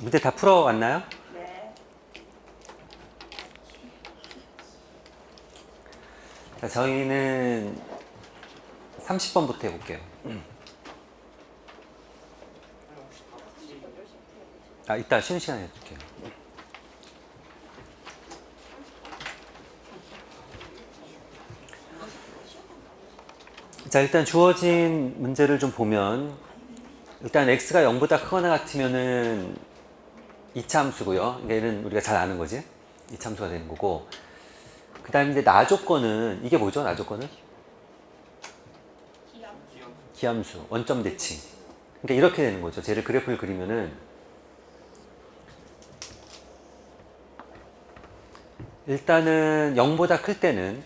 문제 다 풀어왔나요? 네. 자, 저희는 30번부터 해볼게요. 이따 쉬는 시간에 해줄게요. 자, 일단 주어진 문제를 좀 보면, 일단 x가 0보다 크거나 같으면은 이차함수고요. 얘는 우리가 잘 아는 거지. 이차함수가 되는 거고. 그 다음에 이제 나 조건은, 이게 뭐죠? 나 조건은? 기함수, 원점 대칭. 그러니까 이렇게 되는 거죠. 쟤를 그래프를 그리면은, 일단은 0보다 클 때는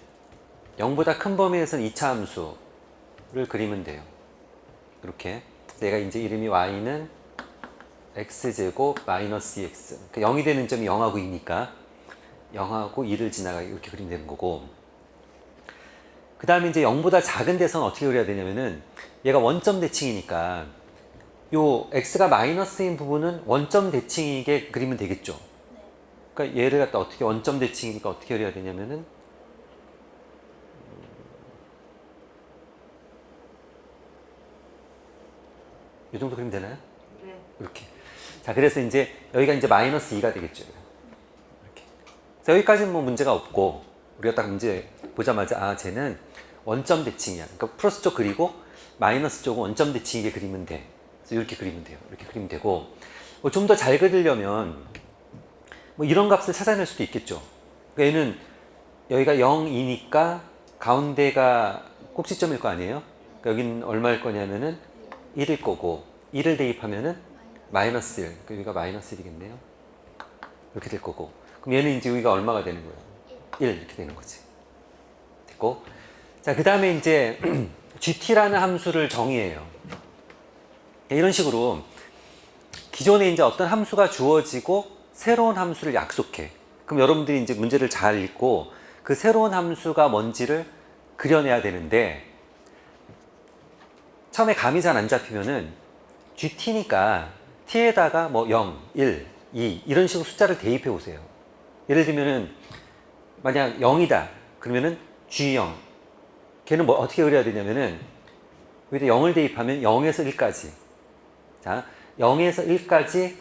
0보다 큰 범위에서는 2차 함수를 그리면 돼요. 이렇게. 내가 이제 이름이 y는 x제곱 마이너스 2x. 그러니까 0이 되는 점이 0하고 2니까 0하고 2를 지나가게 이렇게 그리면 되는 거고. 그 다음에 이제 0보다 작은 데서는 어떻게 그려야 되냐면은 얘가 원점 대칭이니까 요 x가 마이너스인 부분은 원점 대칭이게 그리면 되겠죠. 그러니까 얘를 갖다 어떻게 원점 대칭이니까 어떻게 그려야 되냐면은 이 정도 그리면 되나요? 네. 이렇게. 자, 그래서 이제 여기가 이제 마이너스 2가 되겠죠. 이렇게. 그래서 여기까지는 뭐 문제가 없고 우리가 딱 문제 보자마자 쟤는 원점 대칭이야. 그러니까 플러스 쪽 그리고 마이너스 쪽은 원점 대칭이게 그리면 돼. 그래서 이렇게 그리면 돼요. 이렇게 그리면 되고 뭐 좀 더 잘 그리려면 뭐 이런 값을 찾아낼 수도 있겠죠. 그러니까 얘는 여기가 0, 2니까 가운데가 꼭지점일 거 아니에요? 그러니까 여기는 얼마일 거냐면은 1일 거고 1을 대입하면은 마이너스 1. 그러니까 여기가 마이너스 1이겠네요. 이렇게 될 거고. 그럼 얘는 이제 여기가 얼마가 되는 거예요? 1 이렇게 되는 거지. 됐고. 자, 그 다음에 이제 gt라는 함수를 정의해요. 이런 식으로 기존에 이제 어떤 함수가 주어지고 새로운 함수를 약속해. 그럼 여러분들이 이제 문제를 잘 읽고 그 새로운 함수가 뭔지를 그려내야 되는데 처음에 감이 잘 안 잡히면은 gt니까 t에다가 뭐 0, 1, 2 이런 식으로 숫자를 대입해 보세요. 예를 들면은 만약 0이다 그러면은 g0 걔는 뭐 어떻게 그려야 되냐면은 여기다 0을 대입하면 0에서 1까지. 자, 0에서 1까지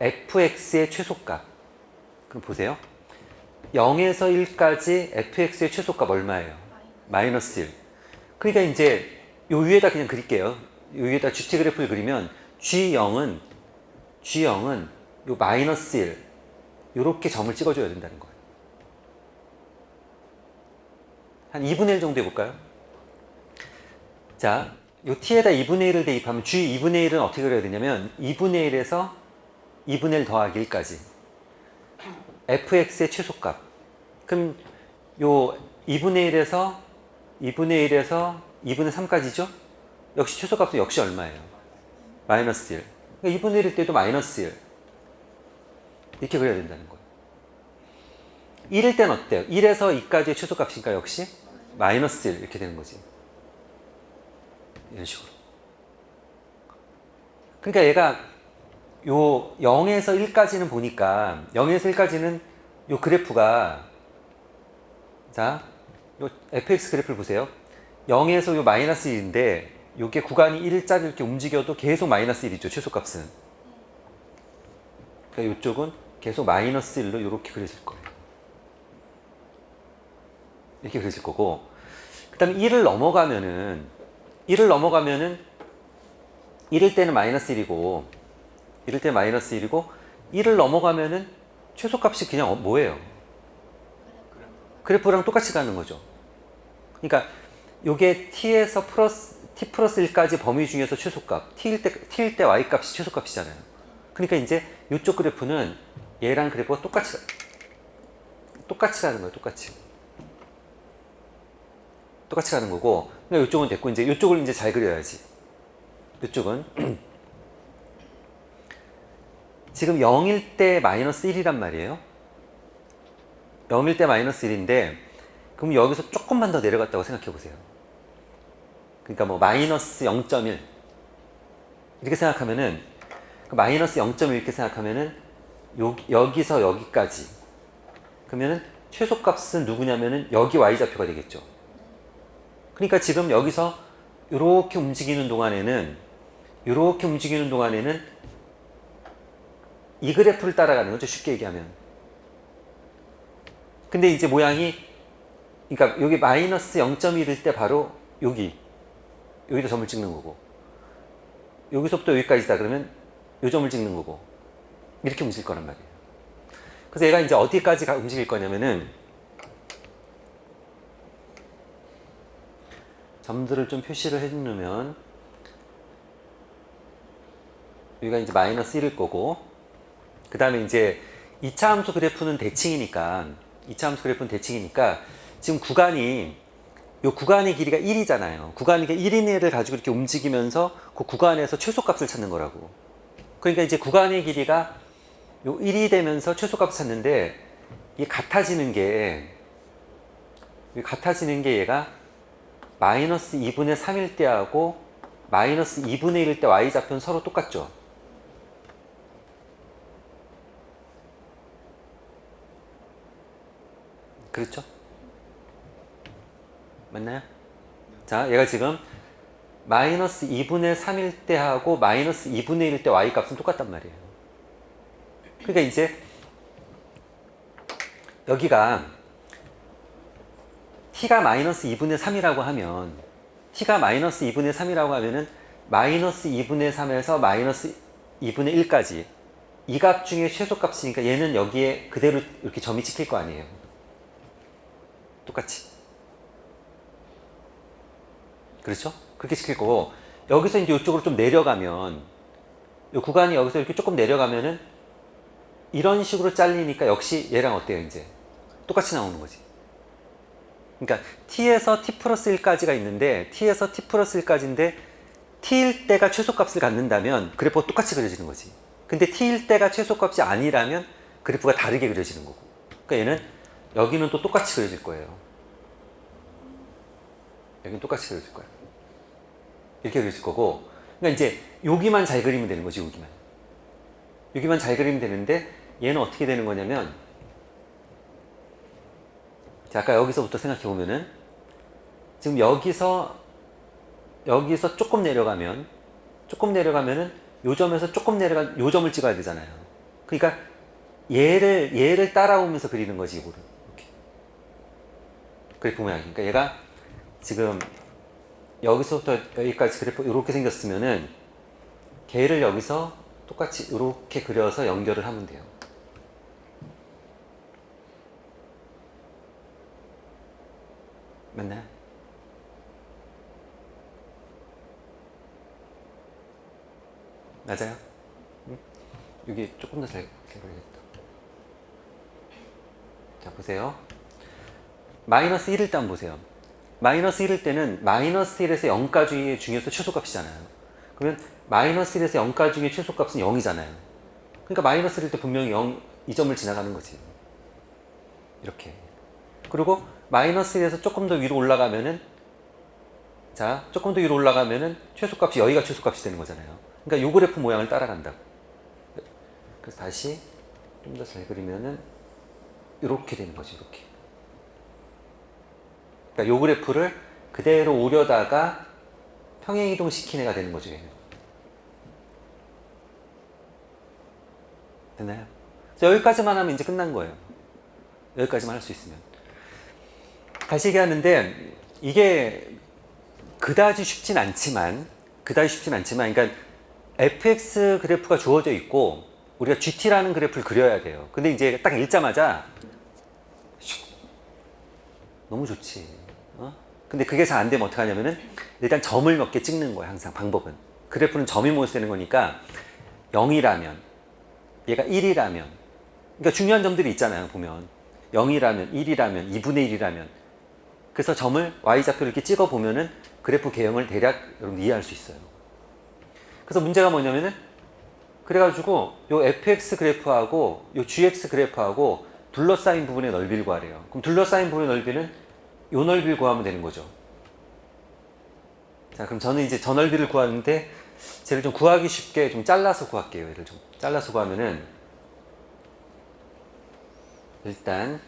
fx의 최소값. 그럼 보세요. 0에서 1까지 fx의 최소값 얼마예요? 마이너스 1. 그러니까 이제 요 위에다 그냥 그릴게요. 요 위에다 GT 그래프를 그리면 G0은 요 마이너스 1 요렇게 점을 찍어줘야 된다는 거예요. 한 2분의 1 정도 해볼까요? 자, 요 t에다 2분의 1을 대입하면 G 2분의 1은 어떻게 그려야 되냐면 2분의 1에서 2분의 1 더하기 1까지 fx의 최소값. 그럼 요 2분의 1에서 2분의 3까지죠? 역시 최소값은 역시 얼마예요? 마이너스 1. 그러니까 2분의 1일 때도 마이너스 1. 이렇게 그려야 된다는 거예요. 1일 때는 어때요? 1에서 2까지의 최소값이니까 역시 마이너스 1 이렇게 되는 거지. 이런 식으로. 그러니까 얘가 요 0에서 1까지는 보니까 0에서 1까지는 요 그래프가 자, 요 fx 그래프를 보세요. 0에서 요 마이너스 1인데 요게 구간이 1짜리 이렇게 움직여도 계속 마이너스 1이죠. 최소값은. 그러니까 이쪽은 계속 마이너스 1로 이렇게 그려질 거예요. 이렇게 그려질 거고 그 다음에 1을 넘어가면은 1일 때는 마이너스 1이고 1을 넘어가면은 최소값이 그냥 뭐예요? 그래프랑 똑같이 가는 거죠. 그러니까 요게 t에서 t 플러스 1까지 범위 중에서 최소값 t일 때 y값이 최소값이잖아요. 그러니까 이제 이쪽 그래프는 얘랑 그래프가 똑같이 가는 거예요. 똑같이 가는 거고 그러니까 이쪽은 됐고 이제 이쪽을 이제 잘 그려야지. 이쪽은 지금 0일 때 마이너스 1이란 말이에요. 0일 때 마이너스 1인데 그럼 여기서 조금만 더 내려갔다고 생각해 보세요. 그러니까 뭐 마이너스 0.1 이렇게 생각하면은 마이너스 0.1 이렇게 생각하면은 여기서 여기까지. 그러면은 최소값은 누구냐면은 여기 y좌표가 되겠죠. 그러니까 지금 여기서 이렇게 움직이는 동안에는 이 그래프를 따라가는 거죠. 쉽게 얘기하면. 근데 이제 모양이, 그러니까 여기 마이너스 0.1일 때 바로 여기다 점을 찍는 거고, 여기서부터 여기까지다 그러면 요 점을 찍는 거고, 이렇게 움직일 거란 말이에요. 그래서 얘가 이제 어디까지 움직일 거냐면은, 점들을 좀 표시를 해놓으면, 여기가 이제 마이너스 1일 거고, 그 다음에 이제 2차 함수 그래프는 대칭이니까, 지금 요 구간의 길이가 1이잖아요. 구간의 길이가 1인 애를 가지고 이렇게 움직이면서 그 구간에서 최소값을 찾는 거라고. 그러니까 이제 구간의 길이가 요 1이 되면서 최소값을 찾는데, 이게 같아지는 게 얘가 마이너스 2분의 3일 때하고 마이너스 2분의 1일 때 y좌표는 서로 똑같죠. 그렇죠? 맞나요? 자, 얘가 지금 마이너스 2분의 3일 때하고 마이너스 2분의 1일 때 y값은 똑같단 말이에요. 그러니까 이제 여기가 t가 마이너스 2분의 3이라고 하면, 마이너스 2분의 3에서 마이너스 2분의 1까지 이 값 중에 최소값이니까 얘는 여기에 그대로 이렇게 점이 찍힐 거 아니에요. 똑같이. 그렇죠? 그렇게 찍힐 거고, 여기서 이제 이쪽으로 좀 내려가면, 이 구간이 여기서 이렇게 조금 내려가면은 이런 식으로 잘리니까 역시 얘랑 어때요, 이제? 똑같이 나오는 거지. 그러니까 t에서 t 플러스 1까지가 있는데, t에서 t 플러스 1까지인데 t일 때가 최소값을 갖는다면 그래프가 똑같이 그려지는 거지. 근데 t일 때가 최소값이 아니라면 그래프가 다르게 그려지는 거고. 그러니까 얘는 여기는 또 똑같이 그려질 거예요. 여기는 똑같이 그려질 거예요. 이렇게 그려질 거고, 그러니까 이제 여기만 잘 그리면 되는 거지. 여기만 잘 그리면 되는데, 얘는 어떻게 되는 거냐면, 자, 아까 여기서부터 생각해 보면은, 지금 여기서 조금 내려가면은 요 점에서 조금 내려간 요 점을 찍어야 되잖아요. 그러니까 얘를 따라오면서 그리는 거지, 이거를. 이렇게. 그래프 모양이. 그러니까 얘가 지금 여기서부터 여기까지 그래프 이렇게 생겼으면은 걔를 여기서 똑같이 이렇게 그려서 연결을 하면 돼요. 맞나요? 맞아요? 응? 여기 조금 더 잘 그려야겠다. 자, 보세요. 마이너스 1일 때 한번 보세요. 마이너스 1일 때는 마이너스 1에서 0까지 중에서 최소값이잖아요. 그러면 마이너스 1에서 0까지 중에 최소값은 0이잖아요. 그러니까 마이너스 1일 때 분명히 0, 이 점을 지나가는 거지. 이렇게. 그리고 마이너스 1에서 조금 더 위로 올라가면은, 자, 조금 더 위로 올라가면은 최소값이, 여기가 최소값이 되는 거잖아요. 그러니까 요 그래프 모양을 따라간다고. 그래서 다시 좀 더 잘 그리면은 이렇게 되는 거지, 이렇게. 그러니까 요 그래프를 그대로 오려다가 평행이동 시킨 애가 되는 거죠, 얘는. 됐나요? 여기까지만 하면 이제 끝난 거예요. 여기까지만 할 수 있으면. 다시 얘기하는데, 이게 그다지 쉽진 않지만, 그러니까 fx 그래프가 주어져 있고, 우리가 gt라는 그래프를 그려야 돼요. 근데 이제 딱 읽자마자, 너무 좋지. 근데 그게 잘 안 되면 어떻게 하냐면은, 일단 점을 몇 개 찍는 거야, 항상 방법은. 그래프는 점이 모여쓰는 거니까, 0이라면, 얘가 1이라면, 그러니까 중요한 점들이 있잖아요, 보면. 0이라면, 1이라면, 2분의 1이라면. 그래서 점을 y좌표를 이렇게 찍어 보면은 그래프 개형을 대략 여러분 이해할 수 있어요. 그래서 문제가 뭐냐면은, 그래가지고 요 fx 그래프하고 요 gx 그래프하고 둘러싸인 부분의 넓이를 구하래요. 그럼 둘러싸인 부분의 넓이는 요 넓이를 구하면 되는 거죠. 자, 그럼 저는 이제 저 넓이를 구하는데, 쟤를 좀 구하기 쉽게 좀 잘라서 구할게요. 얘를 좀 잘라서 구하면은 일단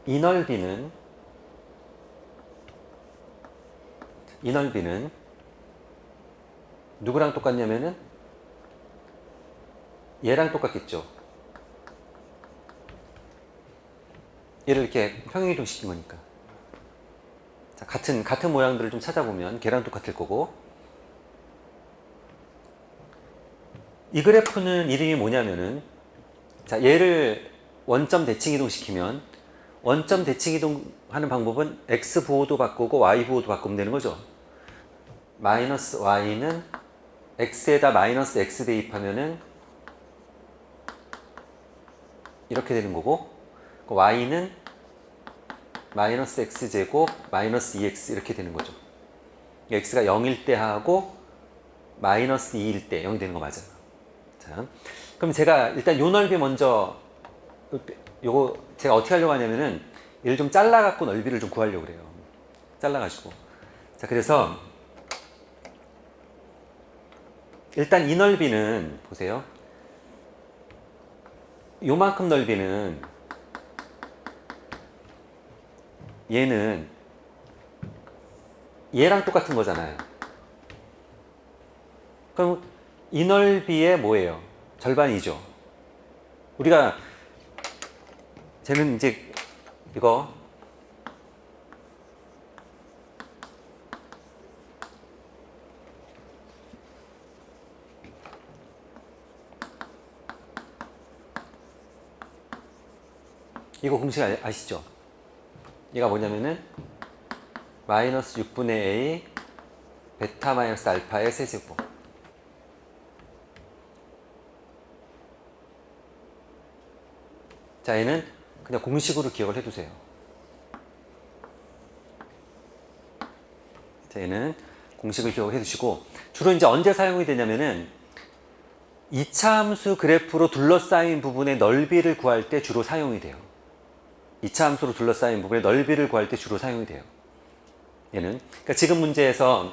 이 넓이는 누구랑 똑같냐면은 얘랑 똑같겠죠. 얘를 이렇게 평행이동 시킨 거니까. 자, 같은 모양들을 좀 찾아보면 걔랑 똑같을 거고, 이 그래프는 이름이 뭐냐면은, 자, 얘를 원점 대칭 이동 시키면 원점 대칭 이동하는 방법은 x 부호도 바꾸고 y 부호도 바꾸면 되는 거죠. 마이너스 y는 x에다 마이너스 x 대입하면은 이렇게 되는 거고, y는 마이너스 x제곱 마이너스 2x 이렇게 되는 거죠. x가 0일 때 하고 마이너스 2일 때 0이 되는 거 맞아요. 자, 그럼 제가 일단 요 넓이 먼저, 요거 제가 어떻게 하려고 하냐면은 얘를 좀 잘라갖고 넓이를 좀 구하려고 그래요. 잘라가지고. 자, 그래서 일단 이 넓이는 보세요. 요만큼 넓이는 얘는 얘랑 똑같은 거잖아요. 그럼 이 넓이의 뭐예요? 절반이죠. 우리가 쟤는 이제 이거 공식 아시죠? 얘가 뭐냐면은 마이너스 6분의 a 베타 마이너스 알파의 세제곱. 자, 얘는 그냥 공식으로 기억을 해두세요. 자, 얘는 공식을 기억을 해두시고, 주로 이제 언제 사용이 되냐면은 2차 함수 그래프로 둘러싸인 부분의 넓이를 구할 때 주로 사용이 돼요. 2차 함수로 둘러싸인 부분의 넓이를 구할 때 주로 사용이 돼요. 얘는. 그러니까 지금 문제에서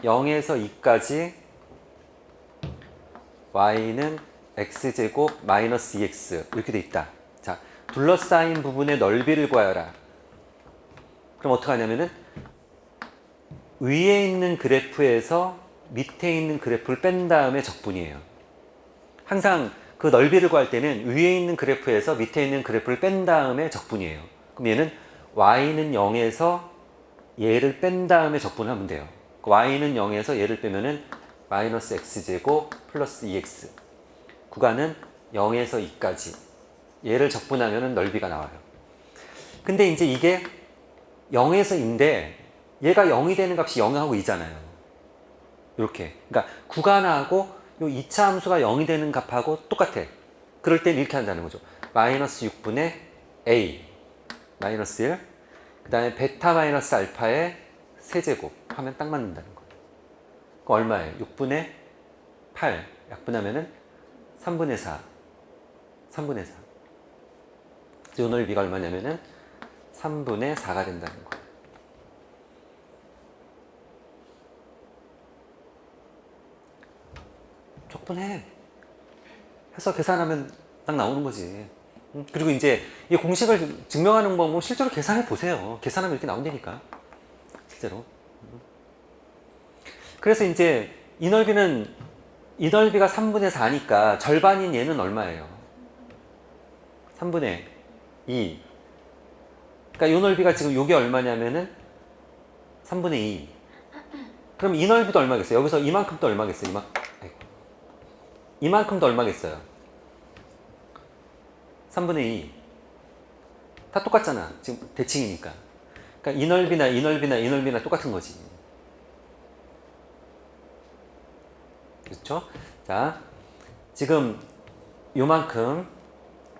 0에서 2까지 y는 x제곱 마이너스 2x 이렇게 돼 있다. 자, 둘러싸인 부분의 넓이를 구하여라. 그럼 어떻게 하냐면은 위에 있는 그래프에서 밑에 있는 그래프를 뺀 다음에 적분이에요. 항상 그 넓이를 구할 때는 위에 있는 그래프에서 밑에 있는 그래프를 뺀 다음에 적분이에요. 그럼 얘는 y는 0에서 얘를 뺀 다음에 적분을 하면 돼요. y는 0에서 얘를 빼면은 마이너스 x제곱 플러스 2x. 구간은 0에서 2까지. 얘를 적분하면은 넓이가 나와요. 근데 이제 이게 0에서 2인데 얘가 0이 되는 값이 0하고 2잖아요. 이렇게. 그러니까 구간하고 요 2차 함수가 0이 되는 값하고 똑같아. 그럴 땐 이렇게 한다는 거죠. 마이너스 6분의 a 마이너스 1, 그 다음에 베타 마이너스 알파의 세제곱 하면 딱 맞는다는 거예요. 그럼 얼마예요? 6분의 8 약분하면은 3분의 4 3분의 4. 요 넓이가 얼마냐면은 3분의 4가 된다는 거예요. 적분해. 해서 계산하면 딱 나오는 거지. 그리고 이제 이 공식을 증명하는 방법은 실제로 계산해 보세요. 계산하면 이렇게 나온다니까. 실제로. 그래서 이제 이 넓이가 3분의 4니까 절반인 얘는 얼마예요? 3분의 2. 그러니까 이 넓이가 지금 요게 얼마냐면은 3분의 2. 그럼 이 넓이도 얼마겠어요? 여기서 이만큼도 얼마겠어요? 이만큼도 얼마겠어요? 3분의 2. 다 똑같잖아. 지금 대칭이니까. 그러니까 이 넓이나 이 넓이나 이 넓이나 똑같은 거지. 그렇죠? 자, 지금 요만큼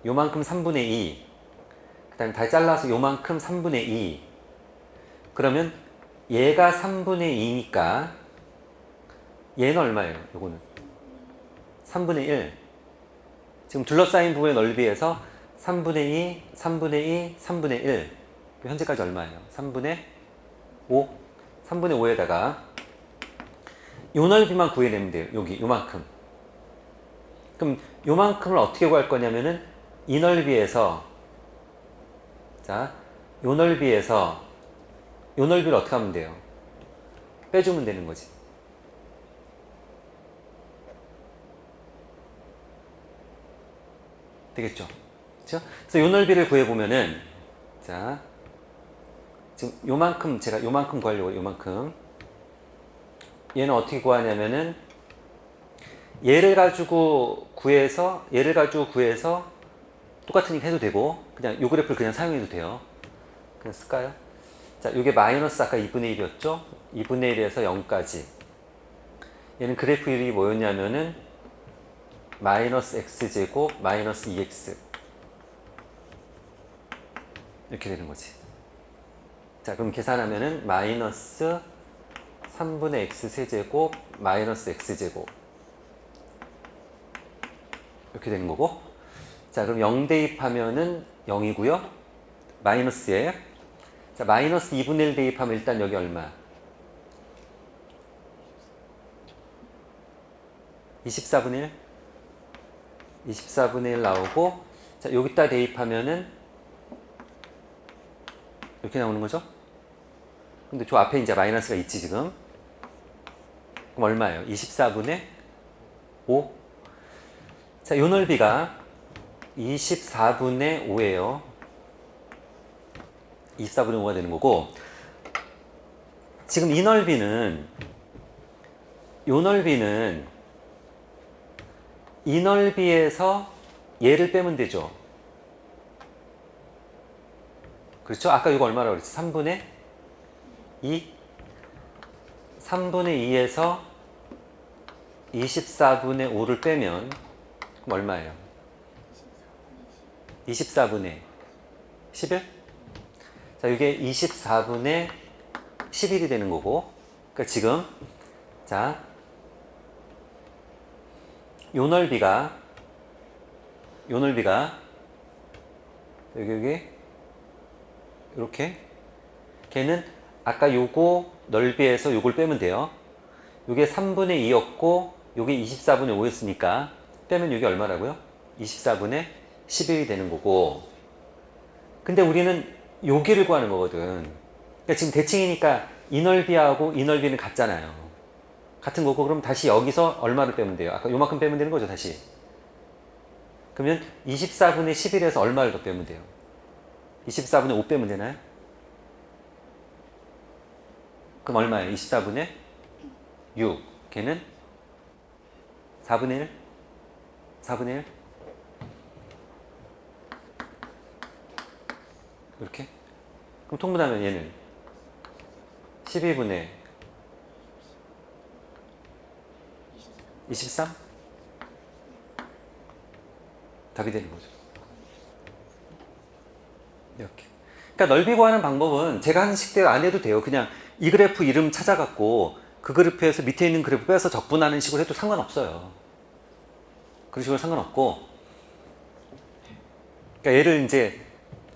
3분의 2. 그 다음에 다 잘라서 요만큼 3분의 2. 그러면 얘가 3분의 2니까 얘는 얼마예요? 요거는 3분의 1. 지금 둘러싸인 부분의 넓이에서 3분의 2, 3분의 2, 3분의 1. 현재까지 얼마예요? 3분의 5, 3분의 5에다가 요 넓이만 구해내면 돼요. 여기 요만큼. 그럼 요만큼을 어떻게 구할 거냐면은 이 넓이에서 자, 요 넓이에서 요 넓이를 어떻게 하면 돼요? 빼주면 되는 거지. 되겠죠? 그렇죠? 그래서 요 넓이를 구해보면은 자, 지금 요만큼 제가 요만큼 구하려고 요만큼 얘는 어떻게 구하냐면은 얘를 가지고 구해서 똑같으니까 해도 되고 그냥 요 그래프를 그냥 사용해도 돼요. 그냥 쓸까요? 자, 요게 마이너스 아까 2분의 1이었죠? 2분의 1에서 0까지. 얘는 그래프 이름이 뭐였냐면은 마이너스 x제곱 마이너스 2x 이렇게 되는 거지. 자, 그럼 계산하면은 마이너스 3분의 x 세제곱 마이너스 x제곱 이렇게 되는 거고, 자, 그럼 0 대입하면은 0이고요. 마이너스에 자, 마이너스 2분의 1 대입하면 일단 여기 얼마? 24분의 1? 24분의 1 나오고, 자, 여기다 대입하면은 이렇게 나오는 거죠? 근데 저 앞에 이제 마이너스가 있지, 지금. 그럼 얼마예요? 24분의 5? 자, 요 넓이가 24분의 5예요. 24분의 5가 되는 거고, 지금 이 넓이는, 요 넓이는 이 넓이에서 얘를 빼면 되죠. 그렇죠? 아까 이거 얼마라고 그랬지? 3분의 2? 3분의 2에서 24분의 5를 빼면 그럼 얼마예요? 24분의 11? 자, 이게 24분의 11이 되는 거고, 그러니까 지금 자, 요 넓이가 여기 이렇게, 걔는 아까 요거 넓이에서 요걸 빼면 돼요. 요게 3분의 2였고 요게 24분의 5였으니까 빼면 요게 얼마라고요? 24분의 11이 되는 거고, 근데 우리는 여기를 구하는 거거든. 그러니까 지금 대칭이니까 이 넓이하고 이 넓이는 같잖아요. 같은 거고, 그럼 다시 여기서 얼마를 빼면 돼요? 아까 요만큼 빼면 되는 거죠, 다시. 그러면 24분의 11에서 얼마를 더 빼면 돼요? 24분의 5 빼면 되나요? 그럼 얼마예요? 24분의 6. 걔는 4분의 1? 4분의 1? 이렇게? 그럼 통분하면 얘는 12분의 23? 답이 되는 거죠. 이렇게. 그러니까 넓이 구하는 방법은 제가 하는 식대로 안 해도 돼요. 그냥 이 그래프 이름 찾아갖고 그 그래프에서 밑에 있는 그래프 빼서 적분하는 식으로 해도 상관없어요. 그런 식으로 상관없고, 그러니까 얘를 이제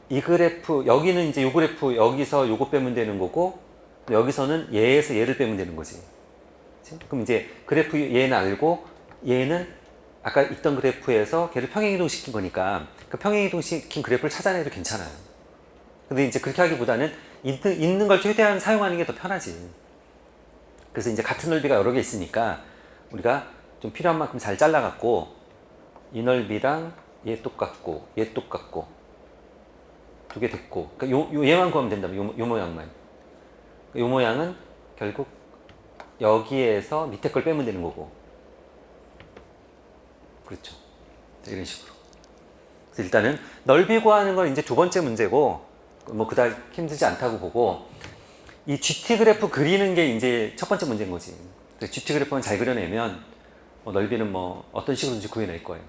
이 그래프, 여기는 이제 요 그래프 여기서 요거 빼면 되는 거고, 여기서는 얘에서 얘를 빼면 되는 거지. 그치? 그럼 이제 그래프 얘는 알고, 얘는 아까 있던 그래프에서 걔를 평행이동 시킨 거니까 그 평행이동 시킨 그래프를 찾아내도 괜찮아요. 근데 이제 그렇게 하기보다는 있는 걸 최대한 사용하는 게 더 편하지. 그래서 이제 같은 넓이가 여러 개 있으니까 우리가 좀 필요한 만큼 잘 잘라갖고 이 넓이랑 얘 똑같고 얘 똑같고 두 개 됐고, 그러니까 얘만 구하면 된다면 요 모양만. 요 모양은 결국 여기에서 밑에 걸 빼면 되는 거고. 그렇죠. 이런 식으로. 그래서 일단은 넓이 구하는 건 이제 두 번째 문제고, 뭐 그다지 힘들지 않다고 보고, 이 GT 그래프 그리는 게 이제 첫 번째 문제인 거지. GT 그래프는 잘 그려내면 뭐 넓이는 뭐 어떤 식으로든지 구해낼 거예요.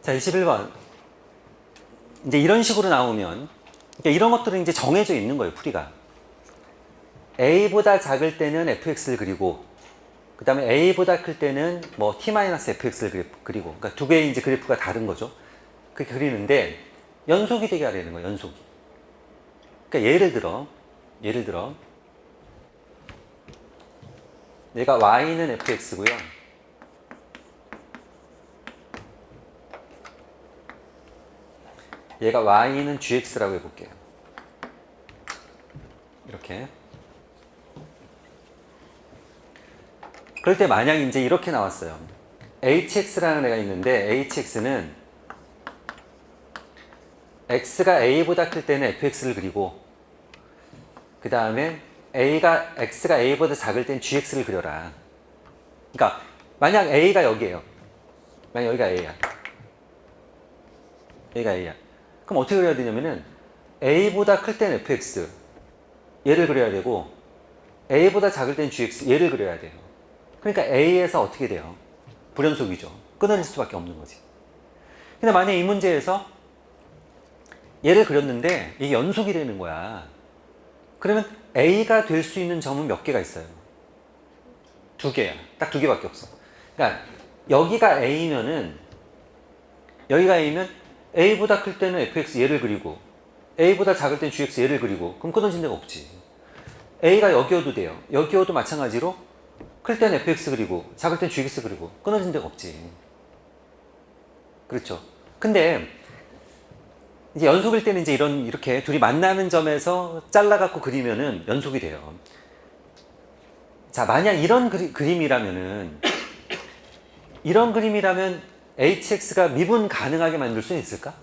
자, 21번. 이제 이런 식으로 나오면, 그러니까 이런 것들은 이제 정해져 있는 거예요, 풀이가. a보다 작을 때는 fx를 그리고 그 다음에 a보다 클 때는 뭐 t-fx를 그리고 그러니까 두 개의 이제 그래프가 다른 거죠. 그렇게 그리는데 연속이 되게 하려는 거예요. 연속이. 그러니까 예를 들어 얘가 y는 fx고요. 얘가 y는 gx라고 해볼게요. 이렇게. 그럴 때 만약 이제 이렇게 나왔어요. hx라는 애가 있는데 hx는 x가 a보다 클 때는 fx를 그리고 그 다음에 x가 a보다 작을 땐 gx를 그려라. 그러니까 만약 a가 여기에요. 만약 여기가 a야. 여기가 a야. 그럼 어떻게 그려야 되냐면은 a보다 클 때는 fx 얘를 그려야 되고 a보다 작을 땐 gx 얘를 그려야 돼요. 그러니까 a에서 어떻게 돼요? 불연속이죠. 끊어질 수밖에 없는 거지. 근데 만약 이 문제에서 얘를 그렸는데 이게 연속이 되는 거야. 그러면 a가 될 수 있는 점은 몇 개가 있어요? 두 개야. 딱 두 개밖에 없어. 그러니까 여기가 a면은 a보다 클 때는 fx 얘를 그리고 a보다 작을 때는 gx 얘를 그리고 그럼 끊어진 데가 없지. a가 여기여도 돼요. 여기여도 마찬가지로 클 때는 fx 그리고 작을 때는 gx 그리고 끊어진 데가 없지. 그렇죠. 근데 이제 연속일 때는 이제 이렇게 둘이 만나는 점에서 잘라갖고 그리면은 연속이 돼요. 자, 만약 이런 그림이라면 hx가 미분 가능하게 만들 수 있을까?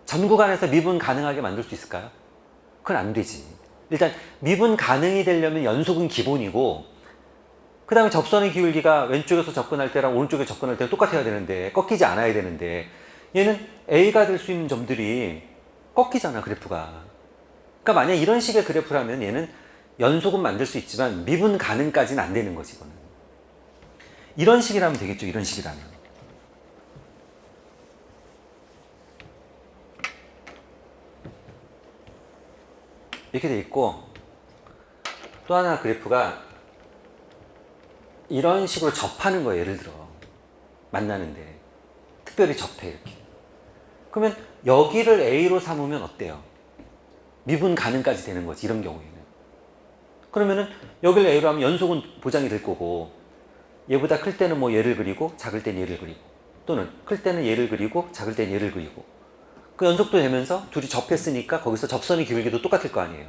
전 구간에서 미분 가능하게 만들 수 있을까요? 그건 안 되지. 일단 미분 가능이 되려면 연속은 기본이고 그 다음에 접선의 기울기가 왼쪽에서 접근할 때랑 오른쪽에 접근할 때랑 똑같아야 되는데 꺾이지 않아야 되는데 얘는 a가 될 수 있는 점들이 꺾이잖아 그래프가. 그러니까 만약 이런 식의 그래프라면 얘는 연속은 만들 수 있지만 미분 가능까지는 안 되는 거지 이거는. 이런 식이라면 되겠죠. 이런 식이라면. 이렇게 돼 있고 또 하나 그래프가 이런 식으로 접하는 거예요. 예를 들어 만나는데 특별히 접해 이렇게. 그러면 여기를 A로 삼으면 어때요? 미분 가능까지 되는 거지 이런 경우에는. 그러면은 여기를 A로 하면 연속은 보장이 될 거고 얘보다 클 때는 뭐 얘를 그리고 작을 때는 얘를 그리고 또는 클 때는 얘를 그리고 작을 때는 얘를 그리고 그 연속도 되면서 둘이 접했으니까 거기서 접선의 기울기도 똑같을 거 아니에요.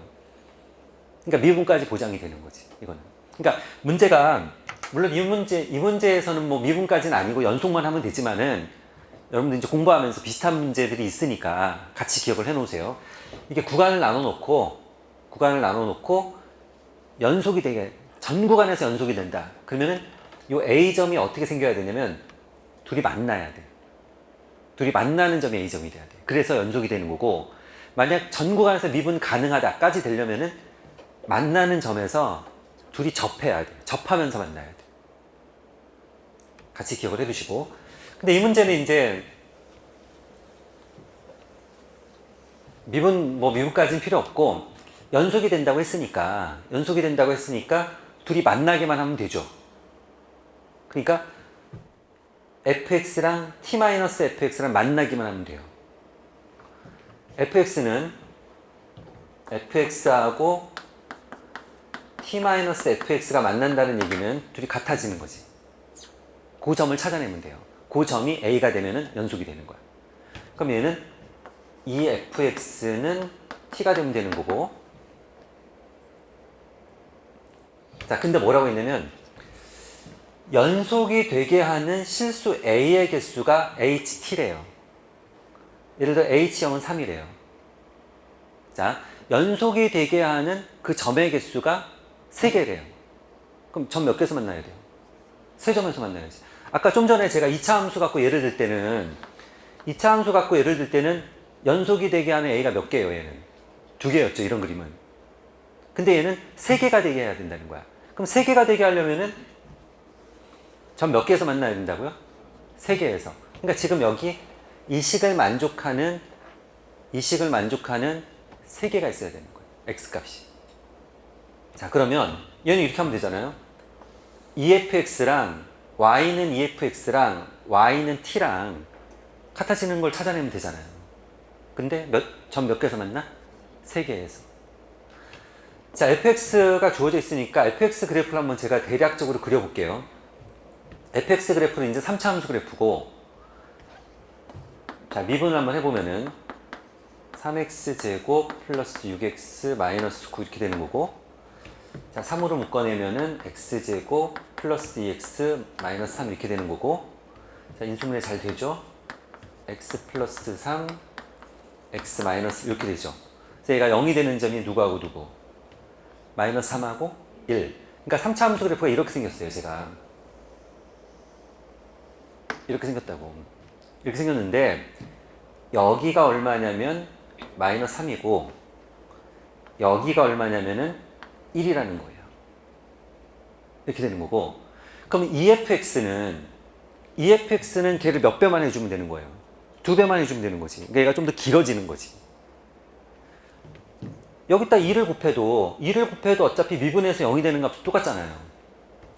그러니까 미분까지 보장이 되는 거지 이거는. 그러니까 문제가 물론 이 문제에서는 뭐 미분까지는 아니고 연속만 하면 되지만은 여러분들 이제 공부하면서 비슷한 문제들이 있으니까 같이 기억을 해 놓으세요. 이게 구간을 나눠 놓고 연속이 되게 전 구간에서 연속이 된다. 그러면은 이 A점이 어떻게 생겨야 되냐면 둘이 만나야 돼. 둘이 만나는 점이 A점이 돼야 돼. 그래서 연속이 되는 거고 만약 전 구간에서 미분 가능하다까지 되려면은 만나는 점에서 둘이 접해야 돼. 접하면서 만나야 돼. 같이 기억을 해두시고. 근데 이 문제는 이제 미분까지는 필요 없고 연속이 된다고 했으니까 둘이 만나기만 하면 되죠. 그러니까 fx랑 t-fx랑 만나기만 하면 돼요. fx하고 t-fx가 만난다는 얘기는 둘이 같아지는 거지. 그 점을 찾아내면 돼요. 그 점이 a가 되면은 연속이 되는 거야. 그럼 얘는 이 fx는 t가 되면 되는 거고. 자, 근데 뭐라고 했냐면 연속이 되게 하는 실수 a의 개수가 ht래요. 예를 들어 h형은 3이래요. 자, 연속이 되게 하는 그 점의 개수가 3개래요. 그럼 점 몇 개에서 만나야 돼요? 3점에서 만나야지. 아까 좀 전에 제가 2차 함수 갖고 예를 들 때는 연속이 되게 하는 a가 몇 개예요? 얘는 2개였죠. 이런 그림은. 근데 얘는 3개가 되게 해야 된다는 거야. 그럼 3개가 되게 하려면은 점 몇 개에서 만나야 된다고요? 3개에서. 그러니까 지금 여기 이 식을 만족하는 3개가 있어야 되는 거예요. x값이. 자, 그러면 얘는 이렇게 하면 되잖아요. efx랑 y는 efx랑 y는 t랑 같아지는 걸 찾아내면 되잖아요. 근데 점 몇 개에서 만나? 3개에서. 자, fx가 주어져 있으니까 fx 그래프를 한번 제가 대략적으로 그려볼게요. fx 그래프는 이제 3차 함수 그래프고, 자, 미분을 한번 해보면은 3x제곱 플러스 6x 마이너스 9 이렇게 되는 거고, 자, 3으로 묶어내면은 x제곱 플러스 2x 마이너스 3 이렇게 되는 거고, 자, 인수분해 잘 되죠? x 플러스 3 x 마이너스 이렇게 되죠. 그래서 얘가 0이 되는 점이 누구하고 누구? 마이너스 3하고 1. 그러니까 3차 함수 그래프가 이렇게 생겼어요. 제가 이렇게 생겼다고. 이렇게 생겼는데 여기가 얼마냐면 마이너스 3이고 여기가 얼마냐면은 1이라는 거예요. 이렇게 되는 거고, 그럼 EFX는 걔를 몇 배만 해주면 되는 거예요. 2배만 해주면 되는 거지. 그러니까 얘가 좀 더 길어지는 거지. 여기다 2를 곱해도 어차피 미분해서 0이 되는 값도 똑같잖아요.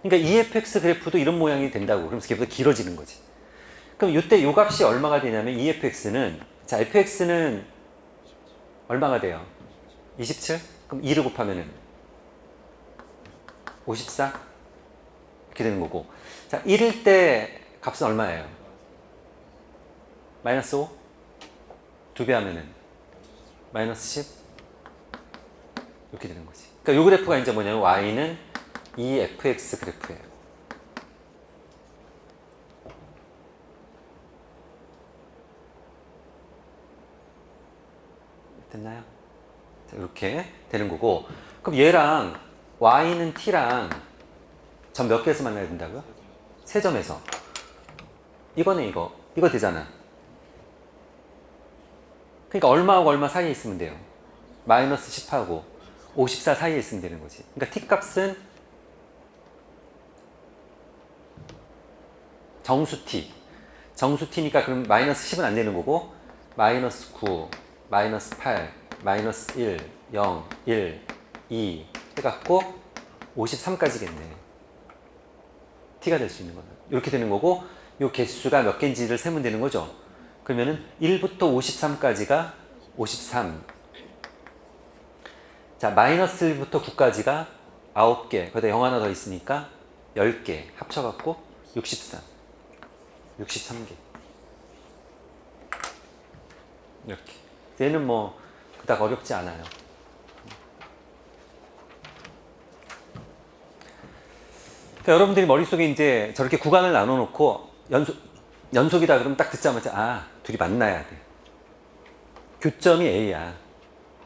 그러니까 EFX 그래프도 이런 모양이 된다고. 그러면서 걔보다 길어지는 거지. 그럼 이때 요 값이 얼마가 되냐면 EFX는, 자, FX는 얼마가 돼요? 27? 그럼 2를 곱하면은 54? 이렇게 되는 거고. 자, 1일 때 값은 얼마예요? 마이너스 5? 2배 하면은 마이너스 10? 이렇게 되는 거지. 그러니까 요 그래프가 이제 뭐냐면 y는 EFX 그래프예요. 됐나요? 자, 이렇게 되는 거고, 그럼 얘랑 y는 t랑 점 몇 개에서 만나야 된다고요? 3점에서. 이거는 이거 되잖아. 그러니까 얼마하고 얼마 사이에 있으면 돼요? 마이너스 10하고 54 사이에 있으면 되는 거지. 그러니까 t값은 정수 t니까 그럼 마이너스 10은 안 되는 거고, 마이너스 9, 마이너스 8, 마이너스 1, 0, 1, 2 해갖고 53까지겠네. t가 될 수 있는 거는. 이렇게 되는 거고, 요 개수가 몇 개인지를 세면 되는 거죠. 그러면은 1부터 53까지가 53. 자, 마이너스 1부터 9까지가 9개. 거기다 0 하나 더 있으니까 10개. 합쳐갖고 63. 63개. 이렇게. 얘는 뭐 그닥 어렵지 않아요. 그러니까 여러분들이 머릿속에 이제 저렇게 구간을 나눠 놓고 연속이다 그러면 딱 듣자마자 아, 둘이 만나야 돼. 교점이 A야.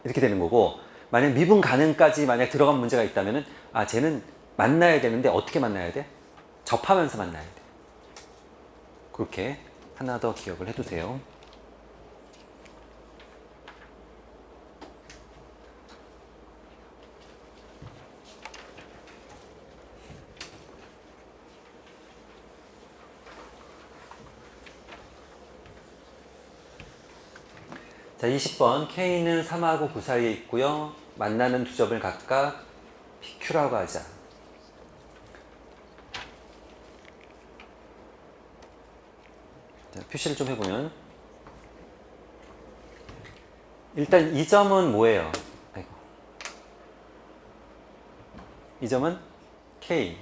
이렇게 되는 거고, 만약 미분 가능까지 만약 들어간 문제가 있다면은 아, 쟤는 만나야 되는데 어떻게 만나야 돼? 접하면서 만나야 돼. 그렇게 하나 더 기억을 해두세요. 자, 20번. K는 3하고 9 사이에 있고요. 만나는 두 점을 각각 PQ라고 하자. 자, 표시를 좀 해보면 일단 이 점은 뭐예요? 아이고. 이 점은 K,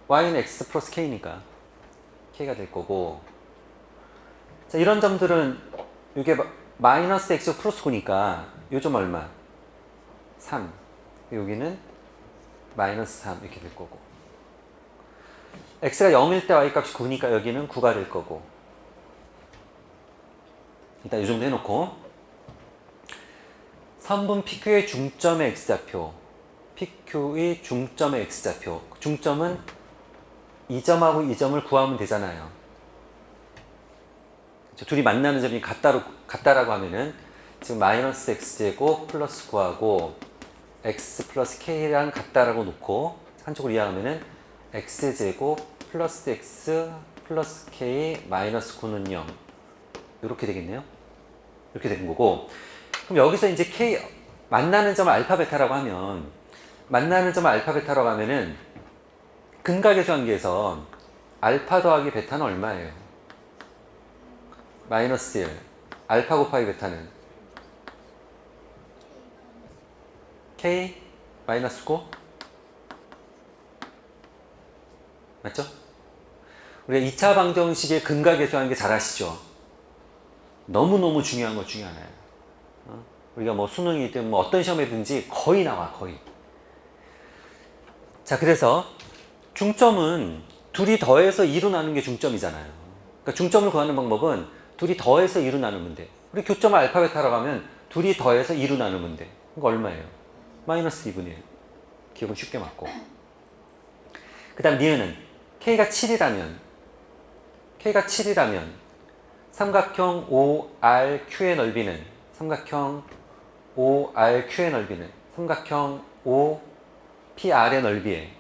Y는 X 플러스 K니까 K가 될 거고, 자, 이런 점들은 이게 마이너스 X 플러스 9니까 요 점 얼마? 3. 여기는 마이너스 3 이렇게 될 거고, X가 0일 때 Y 값이 9니까 여기는 9가 될 거고. 일단 이 정도 해놓고, 선분 PQ의 중점의 X좌표, PQ의 중점의 X좌표. 중점은 이 점하고 이 점을 구하면 되잖아요. 둘이 만나는 점이 같다라고 하면은 지금 마이너스 x제곱 플러스 9하고 x 플러스 k랑 같다라고 놓고 한쪽으로 이해하면은 x제곱 플러스 x 플러스 k 마이너스 9는 0 이렇게 되겠네요. 이렇게 되는 거고, 그럼 여기서 이제 K, 만나는 점을 알파 베타라고 하면, 만나는 점을 알파 베타라고 하면은 근각계수관계에서 알파 더하기 베타는 얼마예요? 마이너스 1. 알파 곱하기 베타는 K 마이너스 9? 맞죠? 우리가 2차 방정식의 근각계수하는 게 잘 아시죠? 너무너무 중요한 것 중에 하나예요. 우리가 뭐 수능이든 뭐 어떤 시험이든지 거의 나와, 거의. 자, 그래서 중점은 둘이 더해서 2로 나누는 게 중점이잖아요. 그러니까 중점을 구하는 방법은 둘이 더해서 2로 나누면 돼. 우리 교점을 알파 베타라고 하면 둘이 더해서 2로 나누면 돼. 그거 얼마예요? 마이너스 2분의 1. 기억은 쉽게 맞고. 그 다음 니은은 K가 7이라면 삼각형 ORQ의 넓이는 삼각형 OPR의 넓이에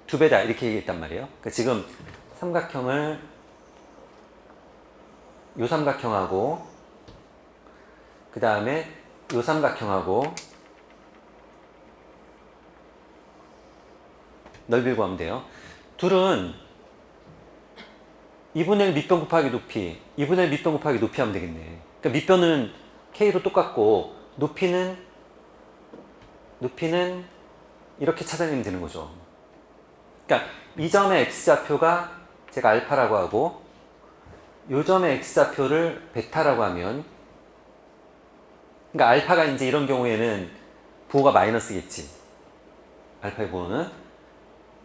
2배다 이렇게 얘기했단 말이에요. 그러니까 지금 삼각형을 요 삼각형하고 그 다음에 요 삼각형하고 넓이를 구하면 돼요. 둘은 2분의 1 밑변 곱하기 높이, 2분의 1 밑변 곱하기 높이 하면 되겠네. 그러니까 밑변은 K로 똑같고 높이는 이렇게 찾아내면 되는 거죠. 그러니까 이 점의 X좌표가 제가 알파라고 하고 이 점의 X좌표를 베타라고 하면, 그러니까 알파가 이제 이런 경우에는 부호가 마이너스겠지. 알파의 부호는.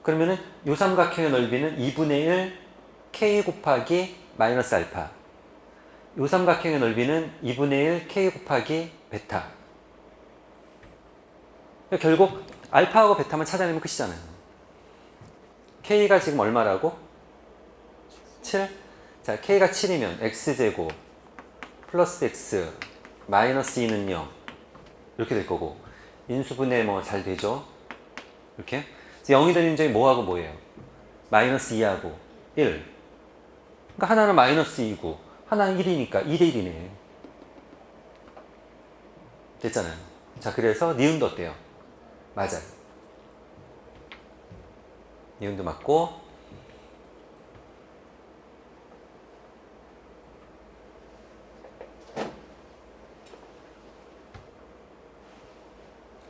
그러면은 이 삼각형의 넓이는 2분의 1 K 곱하기 마이너스 알파. 이 삼각형의 넓이는 2분의 1 K 곱하기 베타. 그러니까 결국 알파하고 베타만 찾아내면 끝이잖아요. K가 지금 얼마라고? 7? 자, K가 7이면 X제곱 플러스 X 마이너스 2는 0 이렇게 될 거고, 인수분해 뭐 잘 되죠? 이렇게 0이 되는 점이 뭐하고 뭐예요? 마이너스 2하고 1. 그러니까 하나는 마이너스 2고 하나는 1이니까 2대 1이네. 됐잖아요. 자, 그래서 니은도 어때요? 맞아요. 니은도 맞고,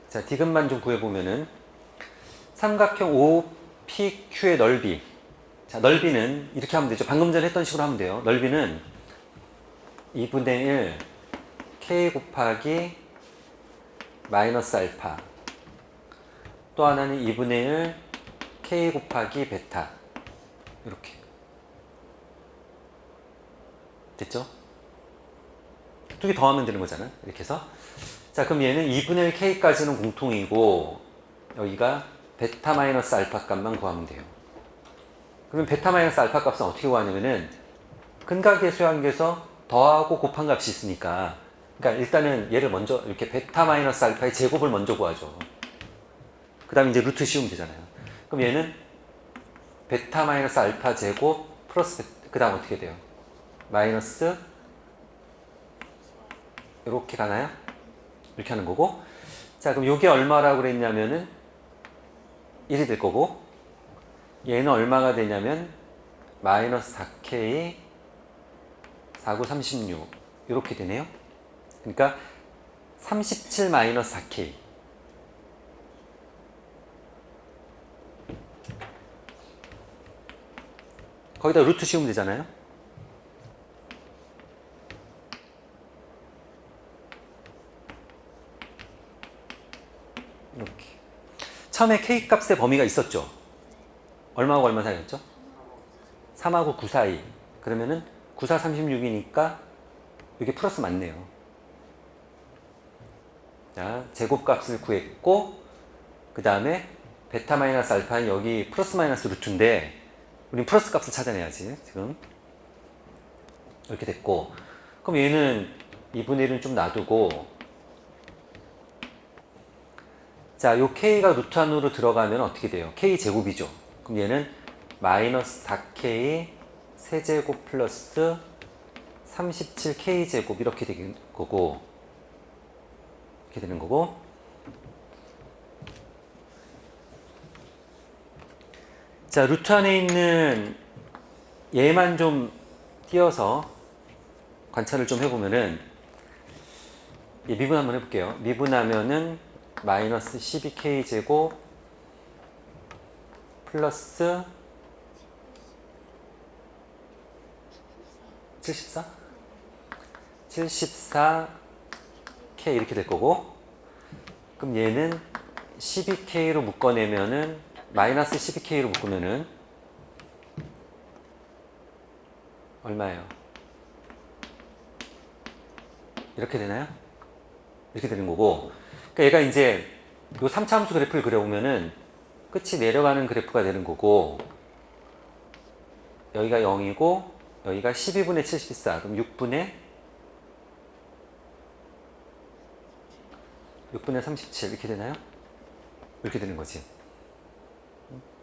자, 디귿만 좀 구해보면은 삼각형 OPQ의 넓이. 자, 넓이는 이렇게 하면 되죠. 방금 전에 했던 식으로 하면 돼요. 넓이는 2분의 1 K 곱하기 마이너스 알파. 또 하나는 2분의 1 K 곱하기 베타. 이렇게. 됐죠? 두 개 더하면 되는 거잖아. 이렇게 해서. 자, 그럼 얘는 2분의 1 K까지는 공통이고 여기가 베타 마이너스 알파 값만 구하면 돼요. 그러면 베타 마이너스 알파 값은 어떻게 구하냐면은 근각계수관계에서 더하고 곱한 값이 있으니까, 그러니까 일단은 얘를 먼저 이렇게 베타 마이너스 알파의 제곱을 먼저 구하죠. 그 다음에 이제 루트 씌우면 되잖아요. 그럼 얘는 베타 마이너스 알파 제곱 플러스 그 다음 어떻게 돼요? 마이너스 이렇게 가나요? 이렇게 하는 거고, 자, 그럼 이게 얼마라고 그랬냐면은 1이 될 거고, 얘는 얼마가 되냐면 마이너스 4K 49, 36 이렇게 되네요. 그러니까 37 마이너스 4K. 거기다 루트 씌우면 되잖아요. 이렇게. 처음에 K 값의 범위가 있었죠. 얼마하고 얼마 사이였죠? 3하고 9 사이. 그러면은 9, 4, 36이니까 이게 플러스 맞네요. 자, 제곱값을 구했고, 그 다음에 베타 마이너스 알파는 여기 플러스 마이너스 루트인데 우린 플러스 값을 찾아내야지. 지금 이렇게 됐고, 그럼 얘는 2분의 1은 좀 놔두고, 자, 요 K가 루트 안으로 들어가면 어떻게 돼요? K 제곱이죠. 그럼 얘는 마이너스 4K 세제곱 플러스 37K제곱 이렇게 되는 거고, 이렇게 되는 거고, 자, 루트 안에 있는 얘만 좀 띄어서 관찰을 좀 해보면은, 미분 한번 해볼게요. 미분하면은 마이너스 12K제곱 플러스 74? 74K 이렇게 될 거고, 그럼 얘는 12K로 묶어내면은 마이너스 12K로 묶으면은 얼마예요? 이렇게 되나요? 이렇게 되는 거고, 그러니까 얘가 이제 요 3차 함수 그래프를 그려보면은 끝이 내려가는 그래프가 되는 거고, 여기가 0이고 여기가 12분의 74, 그럼 6분의 37 이렇게 되나요? 이렇게 되는 거지.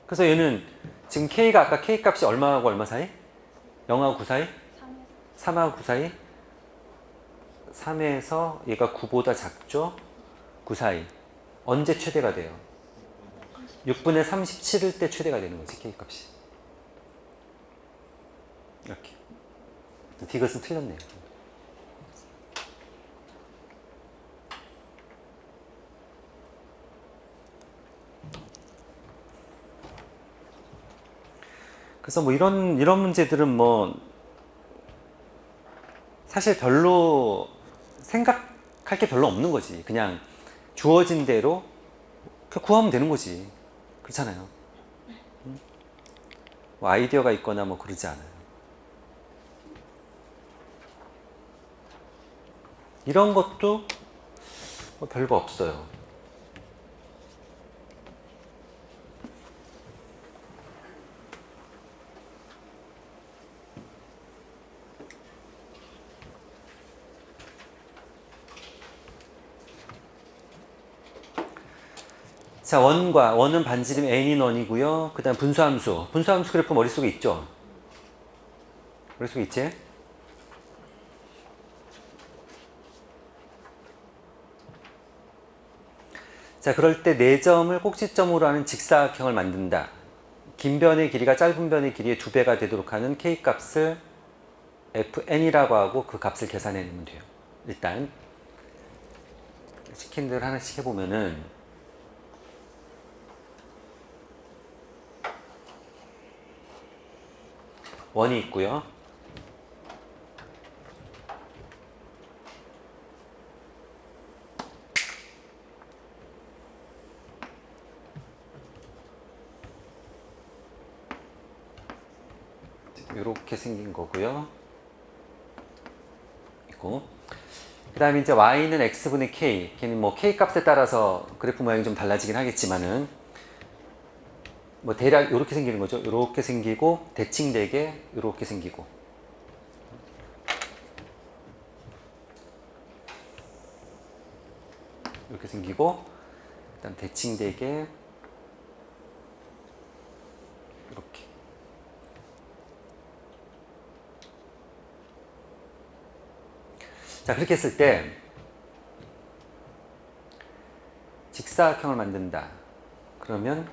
그래서 얘는 지금 K가 아까 K 값이 얼마하고 얼마 사이? 0하고 9 사이? 3하고 9 사이? 3에서 얘가 9보다 작죠? 9 사이. 언제 최대가 돼요? 6분의 37일 때 최대가 되는 거지, K 값이. 이렇게. 디귿은 틀렸네요. 그래서 뭐 이런 문제들은 뭐 사실 별로 생각할 게 별로 없는 거지. 그냥 주어진 대로 그냥 구하면 되는 거지. 그렇잖아요. 뭐 아이디어가 있거나 뭐 그러지 않아요. 이런 것도 뭐 별거 없어요. 자, 원은 반지름 n인 원이고요. 그 다음 분수함수. 분수함수 그래프 머릿속에 있죠? 머릿속에 있지? 자, 그럴 때 4점을 꼭지점으로 하는 직사각형을 만든다. 긴 변의 길이가 짧은 변의 길이의 2배가 되도록 하는 K값을 fn이라고 하고 그 값을 계산해내면 돼요. 일단 시킨 대로 하나씩 해보면은 원이 있고요. 이렇게 생긴 거고요. 있고. 그 다음에 이제 y는 x분의 k. 걔는 뭐 k 값에 따라서 그래프 모양이 좀 달라지긴 하겠지만은 뭐 대략 이렇게 생기는 거죠. 이렇게 생기고 대칭되게 이렇게 생기고. 이렇게 생기고 그다음 대칭되게 이렇게. 자, 그렇게 했을 때 직사각형을 만든다. 그러면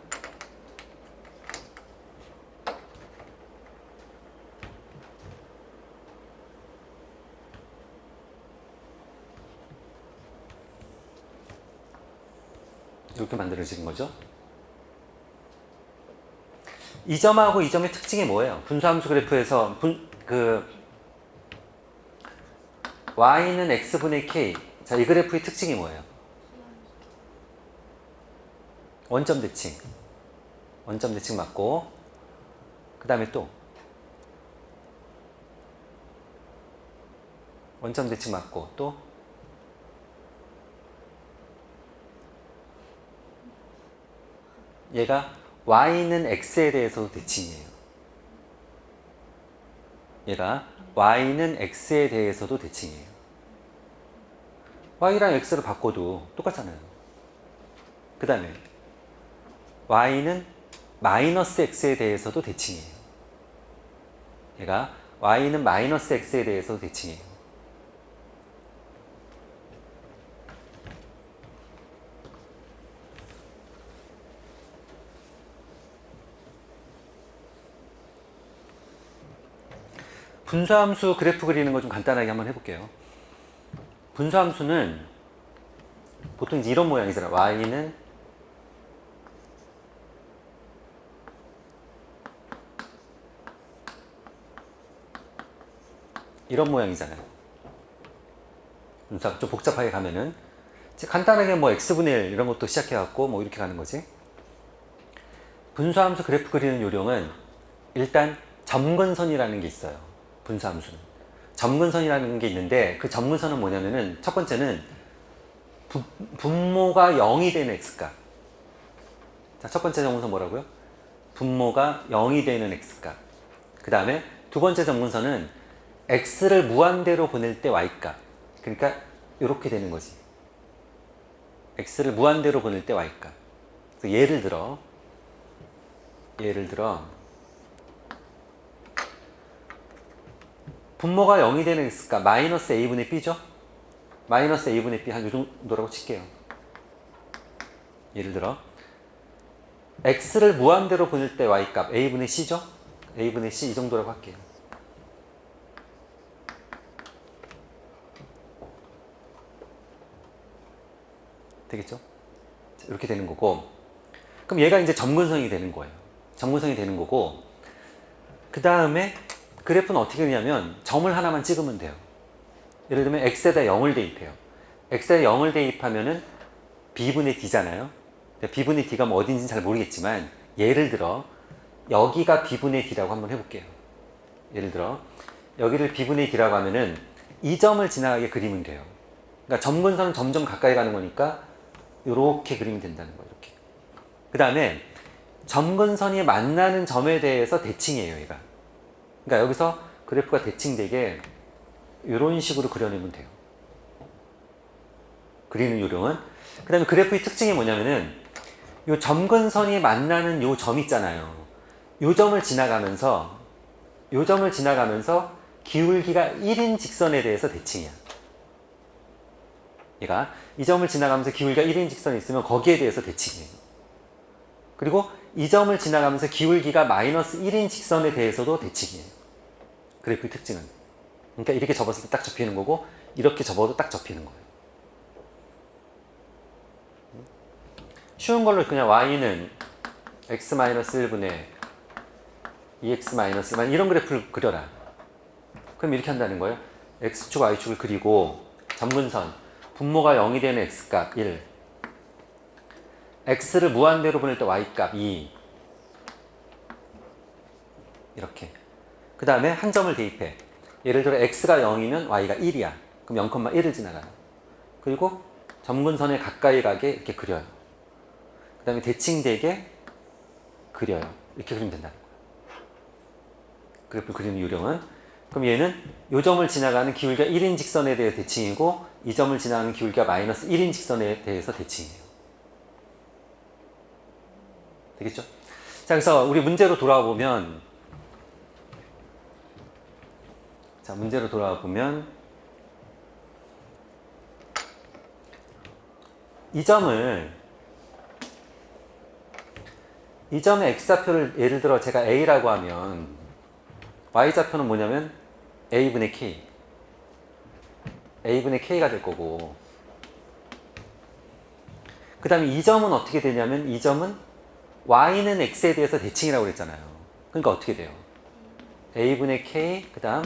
이렇게 만들어지는 거죠. 이 점하고 이 점의 특징이 뭐예요? 분수함수 그래프에서 y는 x분의 k. 자, 이 그래프의 특징이 뭐예요? 원점 대칭. 원점 대칭 맞고, 그 다음에 또 원점 대칭 맞고, 또 얘가 y는 x에 대해서도 대칭이에요. 얘가 y는 x에 대해서도 대칭이에요. y랑 x를 바꿔도 똑같잖아요. 그 다음에 y는 마이너스 x에 대해서도 대칭이에요. 얘가 y는 마이너스 x에 대해서 대칭해요. 분수함수 그래프 그리는 거 좀 간단하게 한번 해볼게요. 분수함수는 보통 이제 이런 모양이잖아요. y는 이런 모양이잖아요. 분수함수 좀 복잡하게 가면은 간단하게 뭐 x분의 1 이런 것도 시작해갖고 뭐 이렇게 가는 거지. 분수함수 그래프 그리는 요령은 일단 점근선이라는 게 있어요. 분수함수는 점근선이라는 게 있는데 그 점근선은 뭐냐면은 첫 번째는 분모가 0이 되는 x값. 자, 첫 번째 점근선 뭐라고요? 분모가 0이 되는 x값. 그 다음에 두 번째 점근선은 x를 무한대로 보낼 때 y값. 그러니까 이렇게 되는 거지. x를 무한대로 보낼 때 y값. 그래서 예를 들어 분모가 0이 되는 x값 마이너스 a분의 b죠? 마이너스 a분의 b 한 이 정도라고 칠게요. 예를 들어 x를 무한대로 보낼 때 y값 a분의 c죠? a분의 c 이 정도라고 할게요. 되겠죠? 이렇게 되는 거고, 그럼 얘가 이제 점근성이 되는 거예요. 점근성이 되는 거고, 그 다음에 그래프는 어떻게 되냐면 점을 하나만 찍으면 돼요. 예를 들면 x에다 0을 대입해요. x에다 0을 대입하면은 b분의 d잖아요. b분의 d가 뭐 어딘지는 잘 모르겠지만 예를 들어 여기가 b분의 d라고 한번 해볼게요. 예를 들어 여기를 b분의 d라고 하면은 이 점을 지나가게 그리면 돼요. 그러니까 점근선은 점점 가까이 가는 거니까 이렇게 그리면 된다는 거예요. 이렇게. 그 다음에 점근선이 만나는 점에 대해서 대칭이에요. 얘가. 그러니까 여기서 그래프가 대칭되게 이런 식으로 그려내면 돼요. 그리는 요령은. 그 다음에 그래프의 특징이 뭐냐면은 이 점근선이 만나는 요 점 있잖아요. 요 점을 지나가면서 기울기가 1인 직선에 대해서 대칭이야. 얘가 이 점을 지나가면서 기울기가 1인 직선이 있으면 거기에 대해서 대칭이에요. 그리고 이 점을 지나가면서 기울기가 마이너스 1인 직선에 대해서도 대칭이에요. 그래프의 특징은. 그러니까 이렇게 접었을 때 딱 접히는 거고 이렇게 접어도 딱 접히는 거예요. 쉬운 걸로 그냥 y는 x-1분의 2x-1 이런 그래프를 그려라. 그럼 이렇게 한다는 거예요. x축, y축을 그리고 점근선 분모가 0이 되는 x값 1, x를 무한대로 보낼 때 y값 2 이렇게. 그 다음에 한 점을 대입해. 예를 들어 x가 0이면 y가 1이야. 그럼 0,1을 지나가요. 그리고 점근선에 가까이 가게 이렇게 그려요. 그 다음에 대칭되게 그려요. 이렇게 그리면 된다는 거예요. 그래프 그리는 요령은. 그럼 얘는 이 점을 지나가는 기울기가 1인 직선에 대해 대칭이고 이 점을 지나가는 기울기가 마이너스 1인 직선에 대해서 대칭이에요. 되겠죠? 자, 그래서 우리 문제로 돌아와 보면 이 점의 x좌표를 예를 들어 제가 a라고 하면 y좌표는 뭐냐면 a분의 k가 될 거고, 그 다음에 이 점은 어떻게 되냐면 이 점은 y는 x에 대해서 대칭이라고 그랬잖아요. 그러니까 어떻게 돼요? a분의 k 그 다음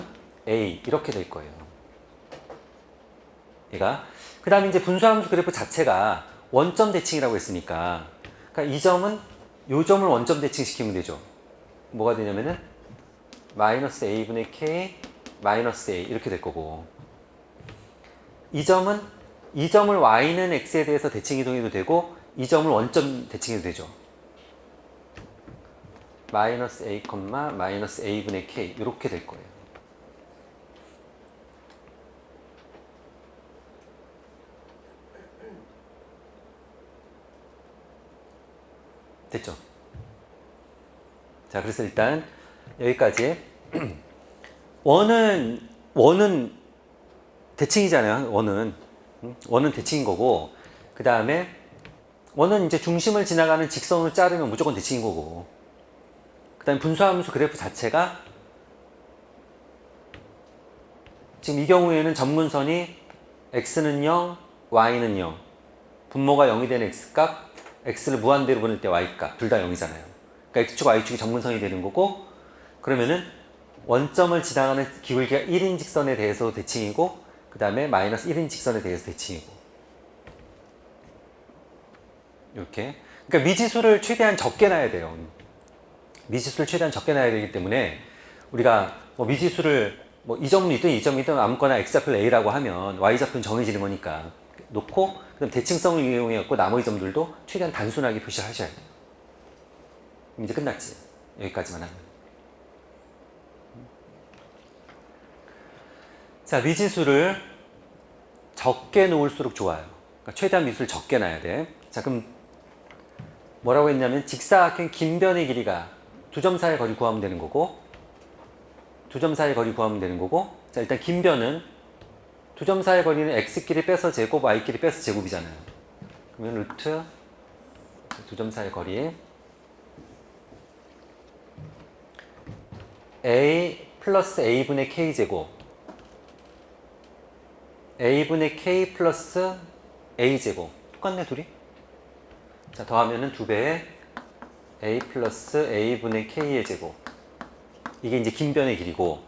a 이렇게 될 거예요. 얘가. 그 다음에 이제 분수함수 그래프 자체가 원점 대칭이라고 했으니까, 그러니까 이 점은 요 점을 원점 대칭시키면 되죠. 뭐가 되냐면은 마이너스 a분의 k 마이너스 a 이렇게 될 거고, 이 점을 y는 x에 대해서 대칭 이동해도 되고 이 점을 원점 대칭해도 되죠. 마이너스 a, 마이너스 a분의 k 이렇게 될 거예요. 됐죠? 자, 그래서 일단 여기까지 원은 대칭이잖아요. 원은 대칭인 거고, 그 다음에 원은 이제 중심을 지나가는 직선으로 자르면 무조건 대칭인 거고, 그 다음에 분수함수 그래프 자체가 지금 이 경우에는 점근선이 x는 0, y는 0, 분모가 0이 되는 x값, x를 무한대로 보낼 때 y값 둘 다 0이잖아요. 그러니까 x축, y축이 점근선이 되는 거고, 그러면은 원점을 지나가는 기울기가 1인 직선에 대해서 대칭이고, 그 다음에 마이너스 1인 직선에 대해서 대칭이고, 이렇게. 그러니까 미지수를 최대한 적게 놔야 돼요. 미지수를 최대한 적게 놔야 되기 때문에 우리가 뭐 미지수를 뭐 이 점이든 이 점이든 아무거나 x좌표 a라고 하면 y좌표는 정해지는 거니까 놓고, 그럼 대칭성을 이용해 갖고 나머지 점들도 최대한 단순하게 표시를 하셔야 돼요. 그럼 이제 끝났지. 여기까지만 하면. 자, 미지수를 적게 놓을수록 좋아요. 그러니까 최대한 미지수를 적게 놔야 돼. 자, 그럼 뭐라고 했냐면 직사각형 긴 변의 길이가 두 점 사이의 거리 구하면 되는 거고, 두 점 사이의 거리 구하면 되는 거고, 자, 일단 긴 변은 두 점 사이의 거리는 x끼리 빼서 제곱, y끼리 빼서 제곱이잖아요. 그러면 루트 두 점 사이의 거리 a 플러스 a분의 k 제곱, a분의 k 플러스 a 제곱 똑같네 둘이. 자, 더하면은 2배의 a 플러스 a분의 k의 제곱, 이게 이제 긴 변의 길이고,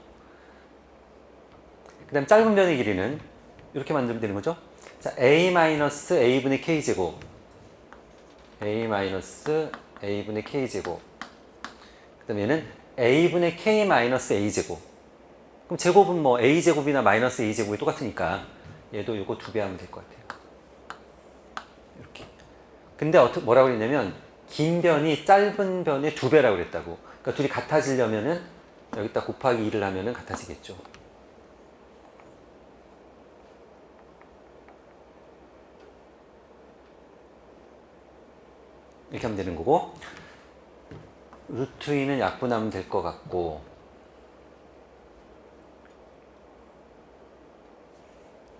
그 다음 짧은 변의 길이는 이렇게 만들면 되는 거죠. 자, a 마이너스 a분의 k 제곱, a 마이너스 a분의 k 제곱, 그 다음에 얘는 a분의 k 마이너스 a 제곱. 그럼 제곱은 뭐 a 제곱이나 마이너스 a 제곱이 똑같으니까 얘도 이거 2배 하면 될 것 같아요. 이렇게. 근데 뭐라고 그랬냐면 긴 변이 짧은 변의 2배라고 그랬다고. 그러니까 둘이 같아지려면은 여기다 곱하기 2를 하면은 같아지겠죠. 이렇게 하면 되는 거고, 루트 2는 약분하면 될 것 같고,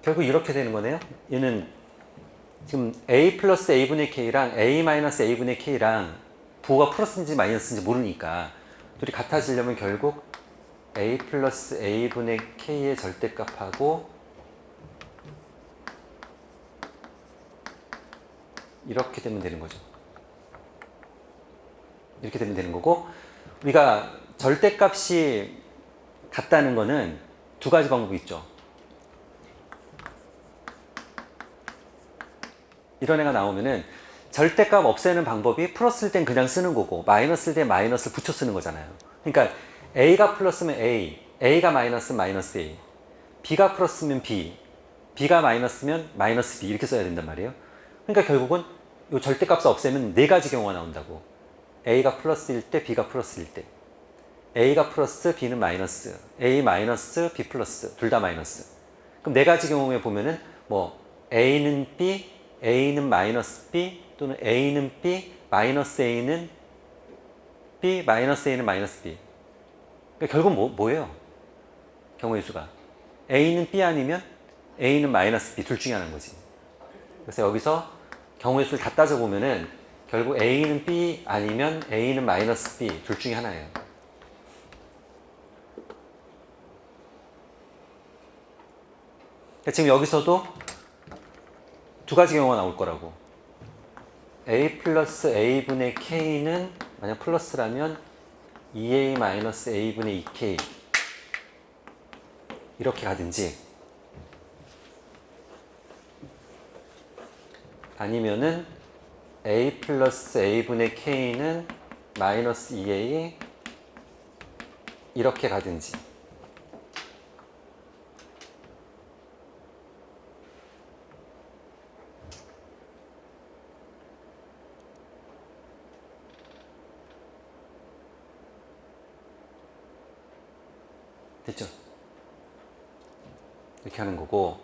결국 이렇게 되는 거네요. 얘는 지금 a 플러스 a분의 k랑 a 마이너스 a분의 k랑 부호가 플러스인지 마이너스인지 모르니까 둘이 같아지려면 결국 a 플러스 a분의 k의 절대값하고 이렇게 되면 되는 거죠. 이렇게 되면 되는 거고, 우리가 절대값이 같다는 거는 두 가지 방법이 있죠. 이런 애가 나오면은 절대값 없애는 방법이 플러스일 땐 그냥 쓰는 거고, 마이너스일 땐 마이너스를 붙여 쓰는 거잖아요. 그러니까 a가 플러스면 a, a가 마이너스면 마이너스 a, b가 플러스면 b, b가 마이너스면 마이너스 b, 이렇게 써야 된단 말이에요. 그러니까 결국은 이 절대값을 없애면 네 가지 경우가 나온다고. a가 플러스일 때, b가 플러스일 때, a가 플러스, b는 마이너스, a 마이너스, b 플러스, 둘 다 마이너스. 그럼 네 가지 경우에 보면은 뭐 a는 b, a는 마이너스 b, 또는 a는 b, 마이너스 a는 b, 마이너스 a는 마이너스 b. 그러니까 결국 뭐예요? 경우의 수가 a는 b 아니면 a는 마이너스 b 둘 중에 하나인 거지. 그래서 여기서 경우의 수를 다 따져보면은 결국 a는 b 아니면 a는 마이너스 b 둘 중에 하나예요. 그러니까 지금 여기서도 두 가지 경우가 나올 거라고. a 플러스 a분의 k는 만약 플러스라면 2a 마이너스 a분의 2k 이렇게 가든지, 아니면은 a 플러스 a분의 k는 마이너스 2a 이렇게 가든지. 됐죠? 이렇게 하는 거고,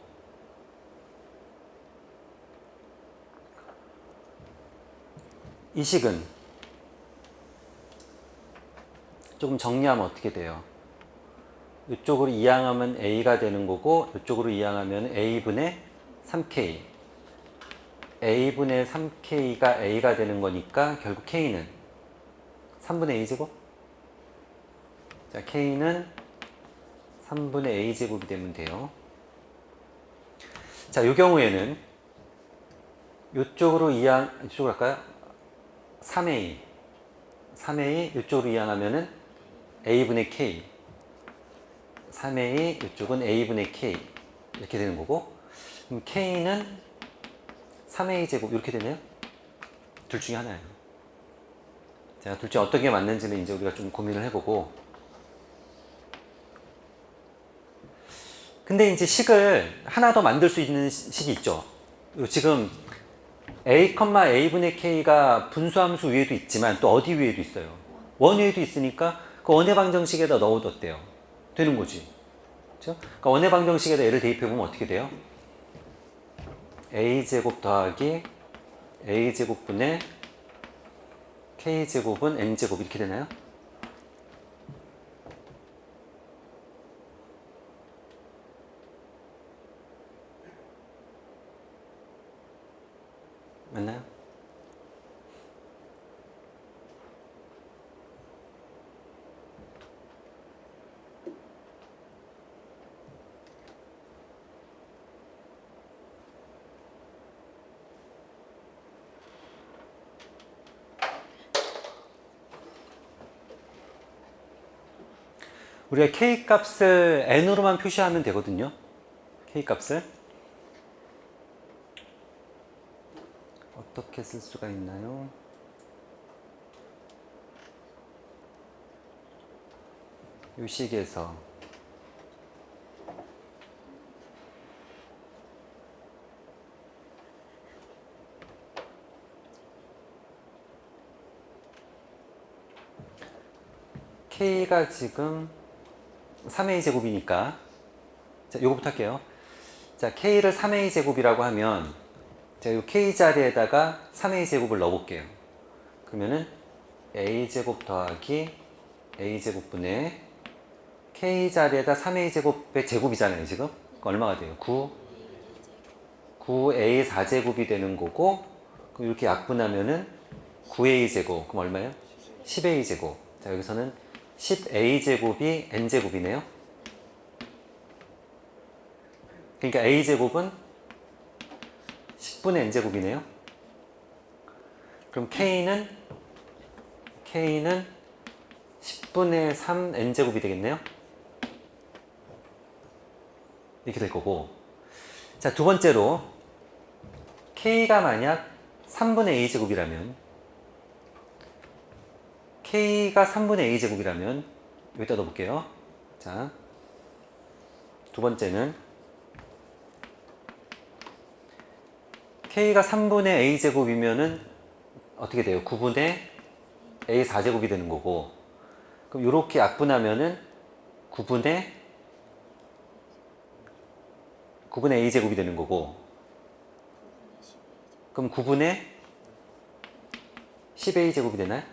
이 식은 조금 정리하면 어떻게 돼요? 이쪽으로 이항하면 a가 되는 거고 이쪽으로 이항하면 a분의 3k a분의 3k가 a가 되는 거니까 결국 k는 3분의 a제곱? 자, k는 3분의 a제곱이 되면 돼요. 자, 이 경우에는 이쪽으로 이쪽으로 할까요? 3a 이쪽으로 이항하면은 a분의 k 3a 이쪽은 a분의 k 이렇게 되는 거고, 그럼 k는 3a 제곱 이렇게 되네요. 둘 중에 하나예요. 자, 둘 중에 어떤 게 맞는지는 이제 우리가 좀 고민을 해보고, 근데 이제 식을 하나 더 만들 수 있는 식이 있죠. 지금 a, a분의 k가 분수함수 위에도 있지만 또 어디 위에도 있어요. 원 위에도 있으니까 그 원의 방정식에다 넣어뒀대요. 되는 거지. 그렇죠? 그러니까 원의 방정식에다 얘를 대입해보면 어떻게 돼요? a제곱 더하기 a제곱분의 k제곱은 n제곱 이렇게 되나요? 맞나요? 우리가 k 값을 n으로만 표시하면 되거든요. k 값을 어떻게 쓸 수가 있나요? 이 식에서 k가 지금 3a 제곱이니까, 자, 요거부터 할게요. 자, k를 3a 제곱이라고 하면, 자, 요 k 자리에다가 3a 제곱을 넣어볼게요. 그러면은 a 제곱 더하기 a 제곱분의 k 자리에다 3a 제곱의 제곱이잖아요, 지금. 그러니까 얼마가 돼요? 9a 4제곱이 되는 거고, 그럼 이렇게 약분하면은 9a 제곱, 그럼 얼마예요? 10a 제곱. 자, 여기서는 10a 제곱이 n 제곱이네요. 그러니까 a 제곱은 10분의 n 제곱이네요. 그럼 k는 10분의 3 n 제곱이 되겠네요. 이렇게 될 거고, 자, 두 번째로 k가 만약 3분의 a 제곱이라면, k가 3분의 a 제곱이라면 여기다 넣어볼게요. 자, 두 번째는 k가 3분의 a 제곱이면은 어떻게 돼요? 9분의 a 4제곱이 되는 거고, 그럼 이렇게 약분하면은 9분의 a 제곱이 되는 거고, 그럼 9분의 10a 제곱이 되나요?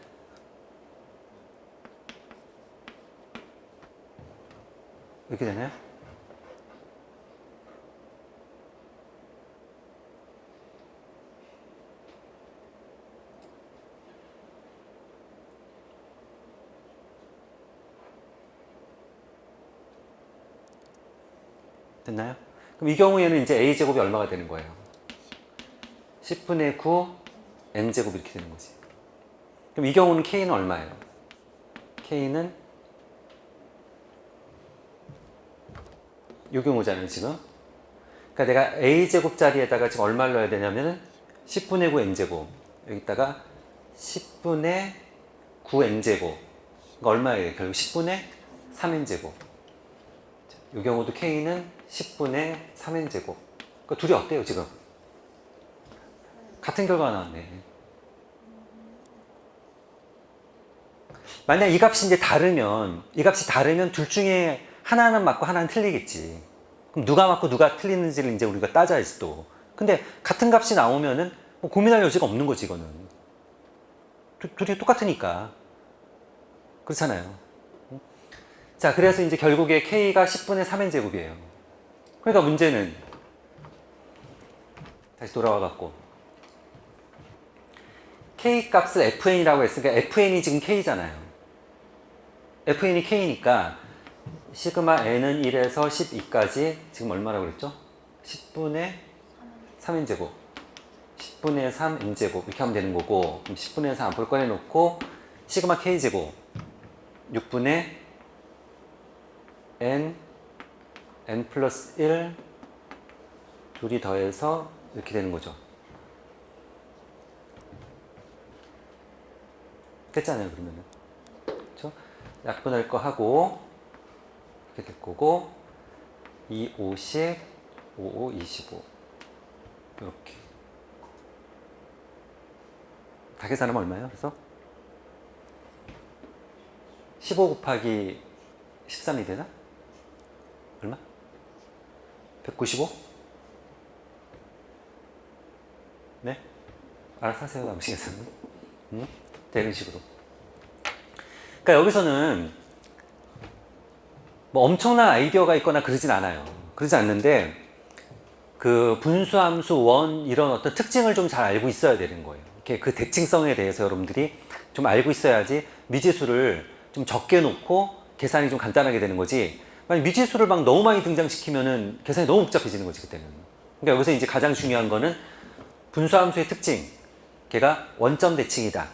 이렇게 되나요? 됐나요? 그럼 이 경우에는 이제 a제곱이 얼마가 되는 거예요? 10분의 9 n제곱 이렇게 되는 거지. 그럼 이 경우는 k는 얼마예요? k는 이 경우잖아요, 지금. 그러니까 내가 a제곱 자리에다가 지금 얼마를 넣어야 되냐면은 10분의 9 n제곱, 여기다가 10분의 9 n제곱, 그러니까 얼마예요? 결국 10분의 3 n제곱. 이 경우도 k는 10분의 3 n제곱. 그러니까 둘이 어때요, 지금? 같은 결과가 나왔네. 만약 이 값이 이제 다르면, 이 값이 다르면 둘 중에 하나는 맞고 하나는 틀리겠지. 그럼 누가 맞고 누가 틀리는지를 이제 우리가 따져야지 또. 근데 같은 값이 나오면은 뭐 고민할 여지가 없는 거지, 이거는. 둘이 똑같으니까. 그렇잖아요. 자, 그래서 이제 결국에 K가 10분의 3n 제곱이에요. 그러니까 문제는 다시 돌아와 갖고 K 값을 FN이라고 했으니까 FN이 지금 K잖아요. FN이 K니까 시그마 N은 1에서 12까지 지금 얼마라고 그랬죠? 10분의 3n 제곱 10분의 3 n 제곱 이렇게 하면 되는 거고, 그럼 10분의 3 앞으로 꺼내놓고 시그마 K 제곱 6분의 N 플러스 1 둘이 더해서 이렇게 되는 거죠. 됐잖아요, 그러면은. 그렇죠? 약분할 거 하고 이렇게 될 거고 2, 50, 5, 5, 25 이렇게 다 계산하면 얼마예요? 그래서 15 곱하기 13이 되나? 얼마? 195? 네? 알아서 하세요, 남식 계산은. 응? 이런 식으로. 그러니까 여기서는 뭐 엄청난 아이디어가 있거나 그러진 않아요. 그러지 않는데 그 분수함수 원 이런 어떤 특징을 좀 잘 알고 있어야 되는 거예요. 이렇게 그 대칭성에 대해서 여러분들이 좀 알고 있어야지 미지수를 좀 적게 놓고 계산이 좀 간단하게 되는 거지. 만약 미지수를 막 너무 많이 등장시키면은 계산이 너무 복잡해지는 거지, 그때는. 그러니까 여기서 이제 가장 중요한 거는 분수함수의 특징. 걔가 원점 대칭이다.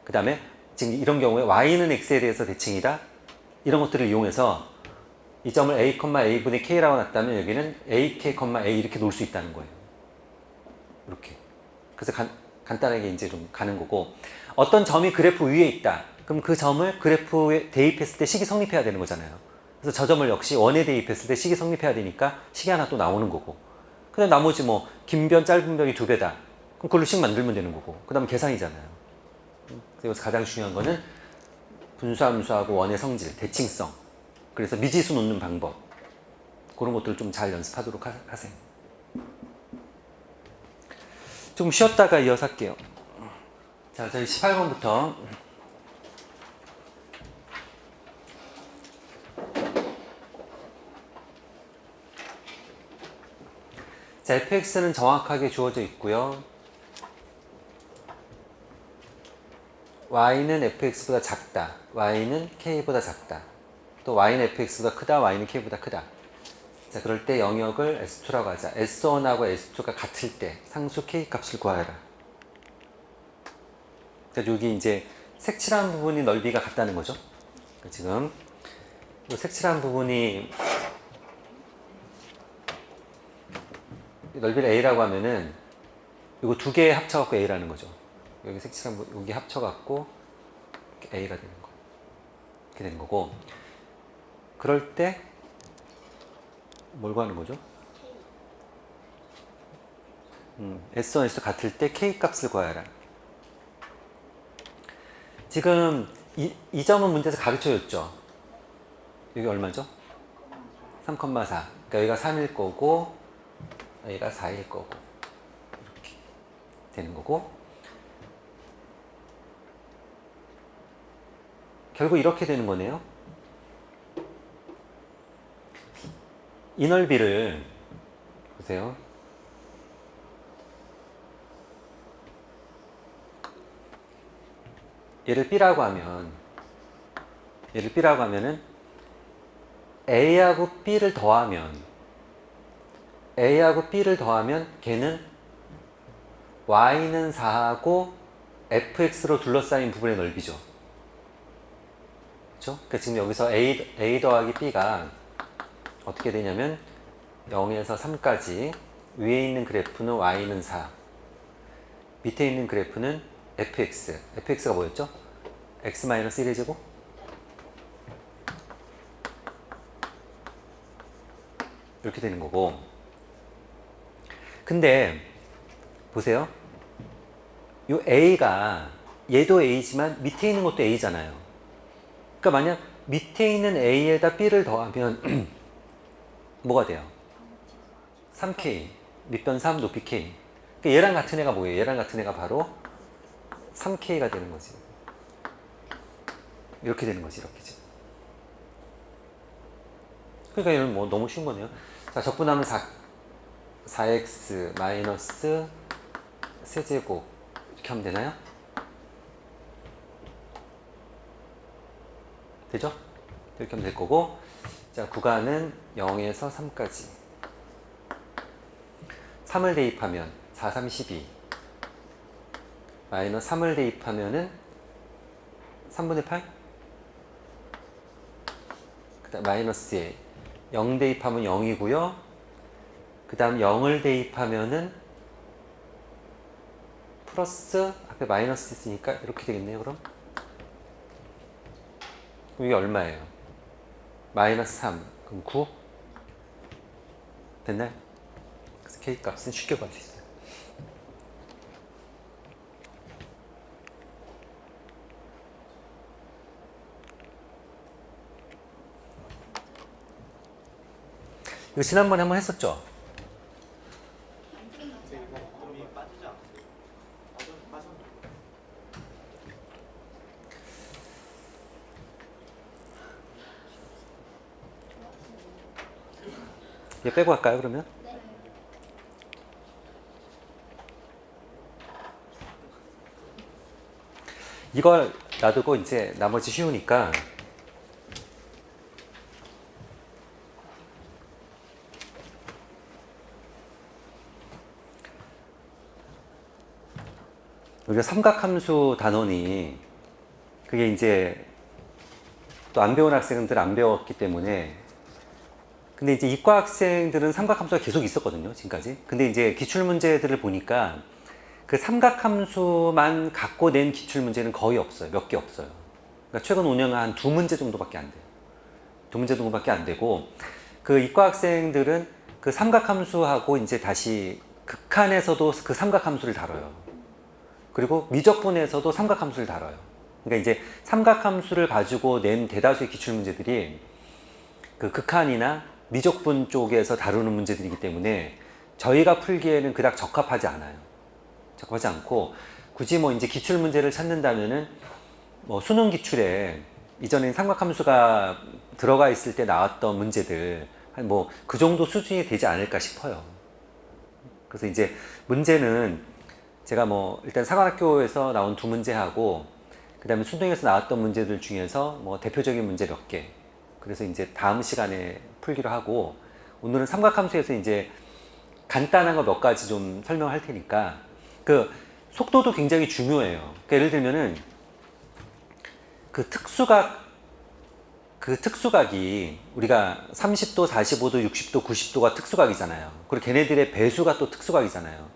그 다음에 지금 이런 경우에 y는 x에 대해서 대칭이다. 이런 것들을 이용해서 이 점을 a, a분의 k라고 놨다면 여기는 ak, a 이렇게 놓을 수 있다는 거예요. 이렇게. 그래서 간단하게 이제 좀 가는 거고, 어떤 점이 그래프 위에 있다. 그럼 그 점을 그래프에 대입했을 때 식이 성립해야 되는 거잖아요. 그래서 저 점을 역시 원에 대입했을 때 식이 성립해야 되니까 식이 하나 또 나오는 거고. 근데 나머지 뭐 긴 변, 짧은 변이 2배다. 그럼 그걸로 식 만들면 되는 거고. 그 다음에 계산이잖아요. 그래서 가장 중요한 거는 분수함수하고 원의 성질, 대칭성. 그래서 미지수 놓는 방법. 그런 것들을 좀 잘 연습하도록 하세요. 좀 쉬었다가 이어서 할게요. 자, 저희 18번부터. 자, fx는 정확하게 주어져 있고요. y는 fx보다 작다. y는 k보다 작다. 또 y는 fx보다 크다. y는 k보다 크다. 자, 그럴 때 영역을 S2라고 하자. S1하고 S2가 같을 때 상수 k 값을 구하여라. 자, 여기 이제 색칠한 부분이 넓이가 같다는 거죠. 그러니까 지금 이 색칠한 부분이 넓이를 a라고 하면은 이거 두 개 합쳐갖고 a라는 거죠. 여기 색칠한 부분, 여기 합쳐갖고 a가 되는 거. 이렇게 되는 거고. 그럴 때 뭘 구하는 거죠? S1, S2 같을 때 K 값을 구하여라. 지금 이 점은 문제에서 가르쳐줬죠. 여기 얼마죠? 3,4. 그러니까 여기가 3일 거고 여기가 4일 거고 이렇게 되는 거고, 결국 이렇게 되는 거네요. 이 넓이를 보세요. 얘를 B라고 하면은 A하고 B를 더하면 걔는 Y는 4하고 fx로 둘러싸인 부분의 넓이죠. 그렇죠? 그러니까 지금 여기서 A 더하기 B가 어떻게 되냐면 0에서 3까지 위에 있는 그래프는 y는 4, 밑에 있는 그래프는 fx가 뭐였죠? x-1의 제곱? 이렇게 되는 거고, 근데 보세요. 요 a가 얘도 a지만 밑에 있는 것도 a잖아요. 그러니까 만약 밑에 있는 a에다 b를 더하면 뭐가 돼요? 3k, 밑변 3, 높이 k. 그러니까 얘랑 같은 애가 뭐예요? 얘랑 같은 애가 바로 3k가 되는 거지. 이렇게 되는 거지, 이렇게 지금. 그러니까 이건 뭐 너무 쉬운 거네요. 자, 적분하면 4x 마이너스 세제곱 이렇게 하면 되나요? 되죠? 이렇게 하면 될 거고, 자, 구간은 0에서 3까지. 3을 대입하면 4, 3, 12 마이너스 3을 대입하면은 3분의 8? 그 다음 마이너스에 0 대입하면 0이고요. 그 다음 0을 대입하면은 플러스 앞에 마이너스 있으니까 이렇게 되겠네요. 그럼 이게 얼마예요? 마이너스 3 그럼 9 됐나요? 그래서 K 값은 쉽게 구할 수 있어요. 이거 지난번에 한번 했었죠? 얘 빼고 할까요, 그러면? 이걸 놔두고 이제 나머지 쉬우니까 우리가 삼각함수 단원이 그게 이제 또 안 배운 학생들 안 배웠기 때문에 근데 이제 이과 학생들은 삼각함수가 계속 있었거든요, 지금까지. 근데 이제 기출문제들을 보니까 그 삼각함수만 갖고 낸 기출문제는 거의 없어요. 몇 개 없어요. 그러니까 최근 5년은 한 2문제 정도밖에 안 돼요. 2문제 정도밖에 안 되고 그 이과 학생들은 그 삼각함수하고 이제 다시 극한에서도 그 삼각함수를 다뤄요. 그리고 미적분에서도 삼각함수를 다뤄요. 그러니까 이제 삼각함수를 가지고 낸 대다수의 기출문제들이 그 극한이나 미적분 쪽에서 다루는 문제들이기 때문에 저희가 풀기에는 그닥 적합하지 않아요. 적합하지 않고 굳이 뭐 이제 기출 문제를 찾는다면은 뭐 수능 기출에 이전에 삼각함수가 들어가 있을 때 나왔던 문제들 한 뭐 그 정도 수준이 되지 않을까 싶어요. 그래서 이제 문제는 제가 뭐 일단 사관학교에서 나온 2문제하고 그 다음에 수능에서 나왔던 문제들 중에서 뭐 대표적인 문제 몇 개. 그래서 이제 다음 시간에 풀기로 하고 오늘은 삼각함수에서 이제 간단한 거 몇 가지 좀 설명할 테니까 그 속도도 굉장히 중요해요. 그러니까 예를 들면은 그 특수각이 우리가 30도, 45도, 60도, 90도가 특수각이잖아요. 그리고 걔네들의 배수가 또 특수각이잖아요.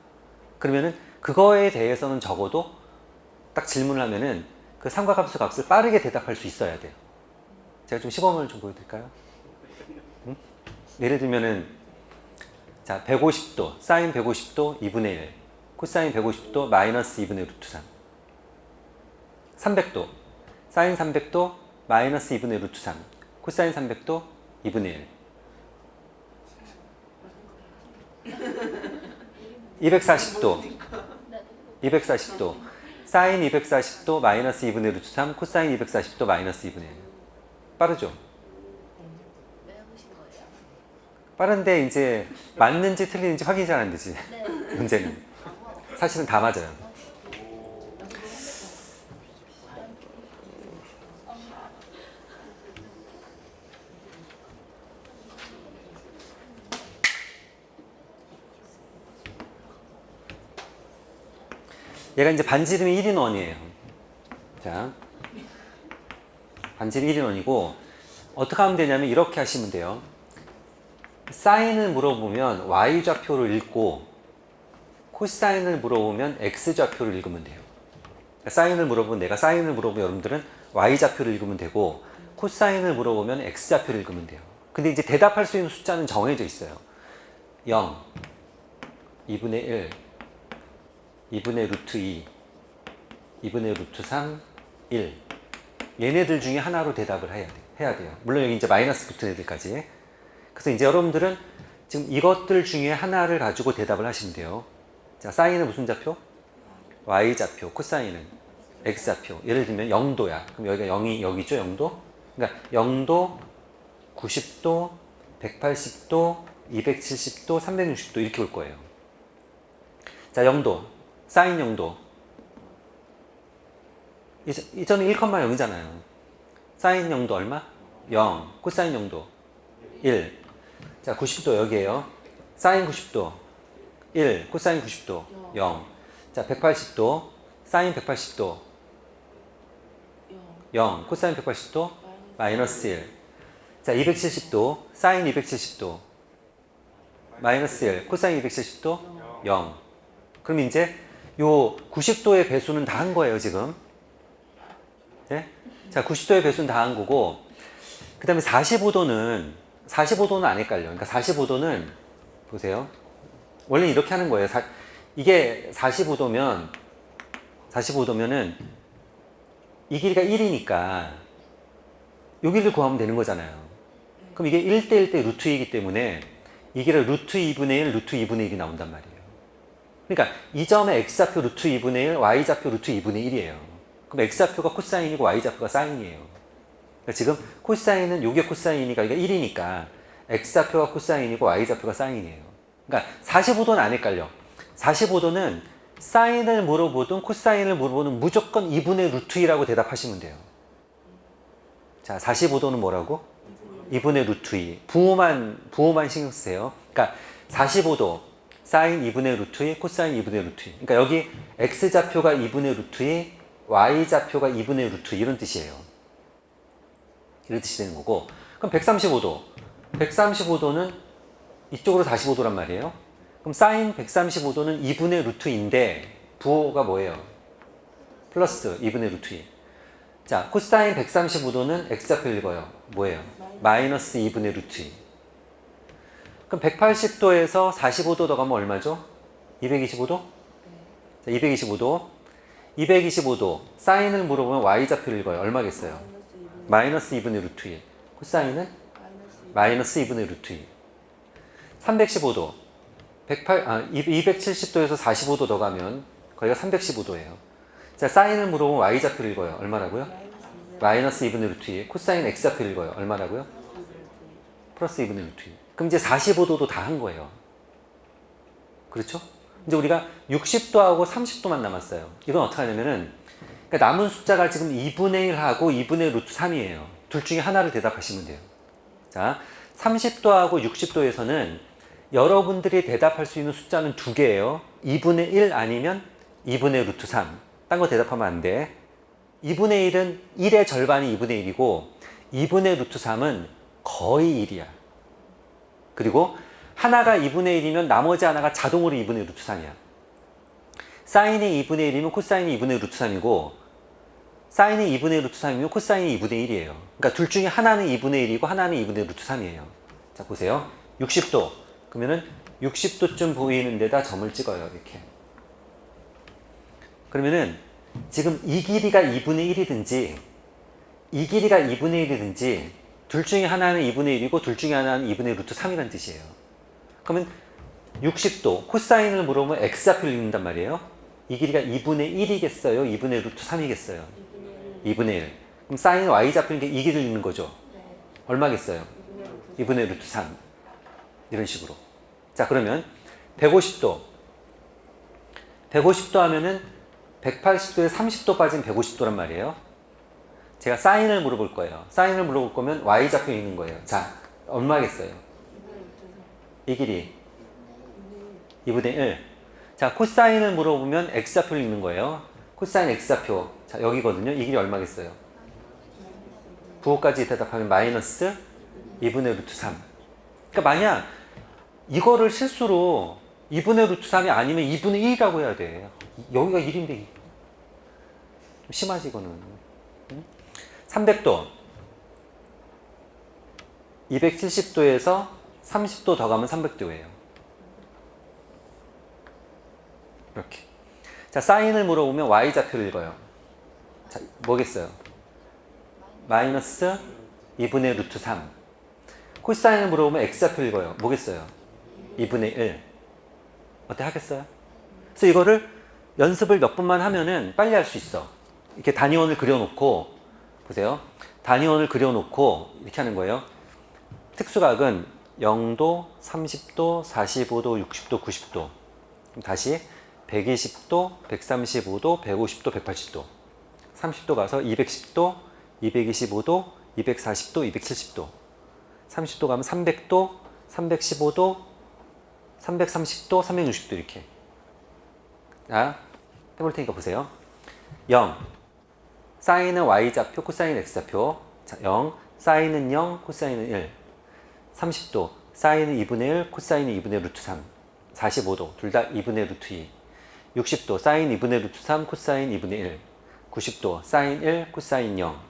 그러면은 그거에 대해서는 적어도 딱 질문을 하면은 그 삼각함수 값을 빠르게 대답할 수 있어야 돼요. 제가 좀 시범을 좀 보여드릴까요? 응? 예를 들면은 자 150도 사인 150도 2분의 1 코사인 150도 마이너스 2분의 루트 3 300도 사인 300도 마이너스 2분의 루트 3 코사인 300도 2분의 1 240도 사인 240도 마이너스 2분의 루트 3 코사인 240도 마이너스 2분의 1 빠르죠? 빠른데 이제 맞는지 틀리는지 확인이 잘 안 되지. 네. 문제는 사실은 다 맞아요. 얘가 이제 반지름이 1인원이에요. 자, 반지름 1인원이고 어떻게 하면 되냐면 이렇게 하시면 돼요. 사인을 물어보면 y좌표를 읽고 코사인을 물어보면 x좌표를 읽으면 돼요. 사인을 물어보면 내가 사인을 물어보면 여러분들은 y좌표를 읽으면 되고 코사인을 물어보면 x좌표를 읽으면 돼요. 근데 이제 대답할 수 있는 숫자는 정해져 있어요. 0, 2분의 1, 2분의 루트 2, 2분의 루트 3, 1 얘네들 중에 하나로 대답을 해야 돼요. 물론 여기 이제 마이너스 붙은 애들까지. 그래서 이제 여러분들은 지금 이것들 중에 하나를 가지고 대답을 하시면 돼요. 자, 사인은 무슨 좌표? y좌표, 코사인은 x좌표. 예를 들면 0도야. 그럼 여기가 0이 여기죠, 0도? 그러니까 0도, 90도, 180도, 270도, 360도 이렇게 올 거예요. 자, 0도, 사인 0도. 이전에 1,0이잖아요. 사인 0도 얼마? 0. 코사인 0도 1. 자, 90도 여기에요. 사인 90도 1. 코사인 90도 0. 자, 180도, 사인 180도 0. 코사인 180도 마이너스 1. 자, 270도, 사인 270도 마이너스 1. 코사인 270도 0. 그럼 이제 요 90도의 배수는 다 한 거예요, 지금. 네? 자, 90도의 배수는 다 한 거고, 그 다음에 45도는 안 헷갈려. 그러니까 45도는, 보세요. 원래 이렇게 하는 거예요. 이게 45도면은 이 길이가 1이니까 요 길이를 구하면 되는 거잖아요. 그럼 이게 1대 1대 루트 2이기 때문에 이 길이 루트 2분의 1, 루트 2분의 1이 나온단 말이에요. 그러니까 이 점의 x좌표 루트 2분의 1, y좌표 루트 2분의 1이에요. 그럼 x좌표가 코사인이고 y좌표가 사인이에요. 그러니까 지금 코사인은 요게 코사인이니까 이게 1이니까 x좌표가 코사인이고 y좌표가 사인이에요. 그러니까 45도는 안 헷갈려. 45도는 사인을 물어보든 코사인을 물어보든 무조건 2분의 루트 2라고 대답하시면 돼요. 자, 45도는 뭐라고? 2분의 루트 2. 부호만 신경 쓰세요. 그러니까 45도 사인 2분의 루트 2, 코사인 2분의 루트 2. 그러니까 여기 x좌표가 2분의 루트 2, y좌표가 2분의 루트 2 이런 뜻이에요. 이런 뜻이 되는 거고. 그럼 135도. 135도는 이쪽으로 45도란 말이에요. 그럼 사인 135도는 2분의 루트 2인데 부호가 뭐예요? 플러스 2분의 루트 2. 자, 코사인 135도는 x좌표 읽어요. 뭐예요? 마이너스 2분의 루트 2. 그럼 180도에서 45도 더 가면 얼마죠? 225도? 자, 225도. 225도. 사인을 물어보면 y좌표 읽어요. 얼마겠어요? 마이너스 2분의 루트 2. 코사인은? 마이너스 2분의 루트 2. 315도. 270도에서 45도 더 가면 거기가 315도예요. 자, 사인을 물어보면 y좌표 읽어요. 얼마라고요? 마이너스 2분의 루트 2. 코사인 x좌표 읽어요. 얼마라고요? 플러스 2분의 루트 2. 그럼 이제 45도도 다 한 거예요. 그렇죠? 이제 우리가 60도하고 30도만 남았어요. 이건 어떻게 하냐면은, 그러니까 남은 숫자가 지금 2분의 1하고 2분의 루트 3이에요. 둘 중에 하나를 대답하시면 돼요. 자, 30도하고 60도에서는 여러분들이 대답할 수 있는 숫자는 두 개예요. 2분의 1 아니면 2분의 루트 3. 딴 거 대답하면 안 돼. 2분의 1은 1의 절반이 2분의 1이고 2분의 루트 3은 거의 1이야. 그리고 하나가 2분의 1이면 나머지 하나가 자동으로 2분의 루트 3이야. 사인이 2분의 1이면 코사인이 2분의 루트 3이고 사인이 2분의 루트 3이면 코사인이 2분의 1이에요. 그러니까 둘 중에 하나는 2분의 1이고 하나는 2분의 루트 3이에요. 자, 보세요. 60도. 그러면은 60도쯤 보이는 데다 점을 찍어요. 이렇게. 그러면은 지금 이 길이가 2분의 1이든지 이 길이가 2분의 1이든지 둘 중에 하나는 2분의 1이고 둘 중에 하나는 2분의 루트 3이라는 뜻이에요. 그러면 60도 코사인을 물어보면 x좌표를 읽는단 말이에요. 이 길이가 2분의 1이겠어요? 2분의 루트 3이겠어요? 2분의 1. 그럼 사인 y좌표는 이 길이를 읽는 거죠? 얼마겠어요? 2분의 루트 3. 이런 식으로. 자, 그러면 150도. 150도 하면은 180도에 30도 빠진 150도란 말이에요. 제가 사인을 물어볼 거예요. 사인을 물어볼 거면 y좌표 읽는 거예요. 자, 얼마겠어요? 이 길이 2분의 1. 자, 코사인을 물어보면 x좌표를 읽는 거예요. 코사인 x좌표. 자, 여기거든요. 이 길이 얼마겠어요? 부호까지 대답하면 마이너스 2분의 루트 3. 그러니까 만약 이거를 실수로 2분의 루트 3이 아니면 2분의 1이라고 해야 돼. 여기가 1인데 좀 심하지 이거는. 300도. 270도에서 30도 더 가면 300도예요. 이렇게. 자, 사인을 물어보면 y좌표를 읽어요. 자, 뭐겠어요? 마이너스 2분의 루트 3. 코사인을 물어보면 x좌표 읽어요. 뭐겠어요? 2분의 1. 어때? 하겠어요? 그래서 이거를 연습을 몇 번만 하면은 빨리 할 수 있어. 이렇게 단위원을 그려놓고, 보세요. 단위원을 그려놓고 이렇게 하는 거예요. 특수각은 0도, 30도, 45도, 60도, 90도. 다시 120도, 135도, 150도, 180도. 30도 가서 210도, 225도, 240도, 270도. 30도 가면 300도, 315도, 330도, 360도 이렇게. 자, 해볼 테니까 보세요. 0. 사인은 y좌표, 코사인 x좌표. 자, 0. 사인은 0, 코사인은 1. 30도. 사인은 2분의 1, 코사인은 2분의 루트 3. 45도. 둘 다 2분의 루트 2. 60도. 사인 2분의 루트 3, 코사인 2분의 1. 90도. 사인 1, 코사인 0.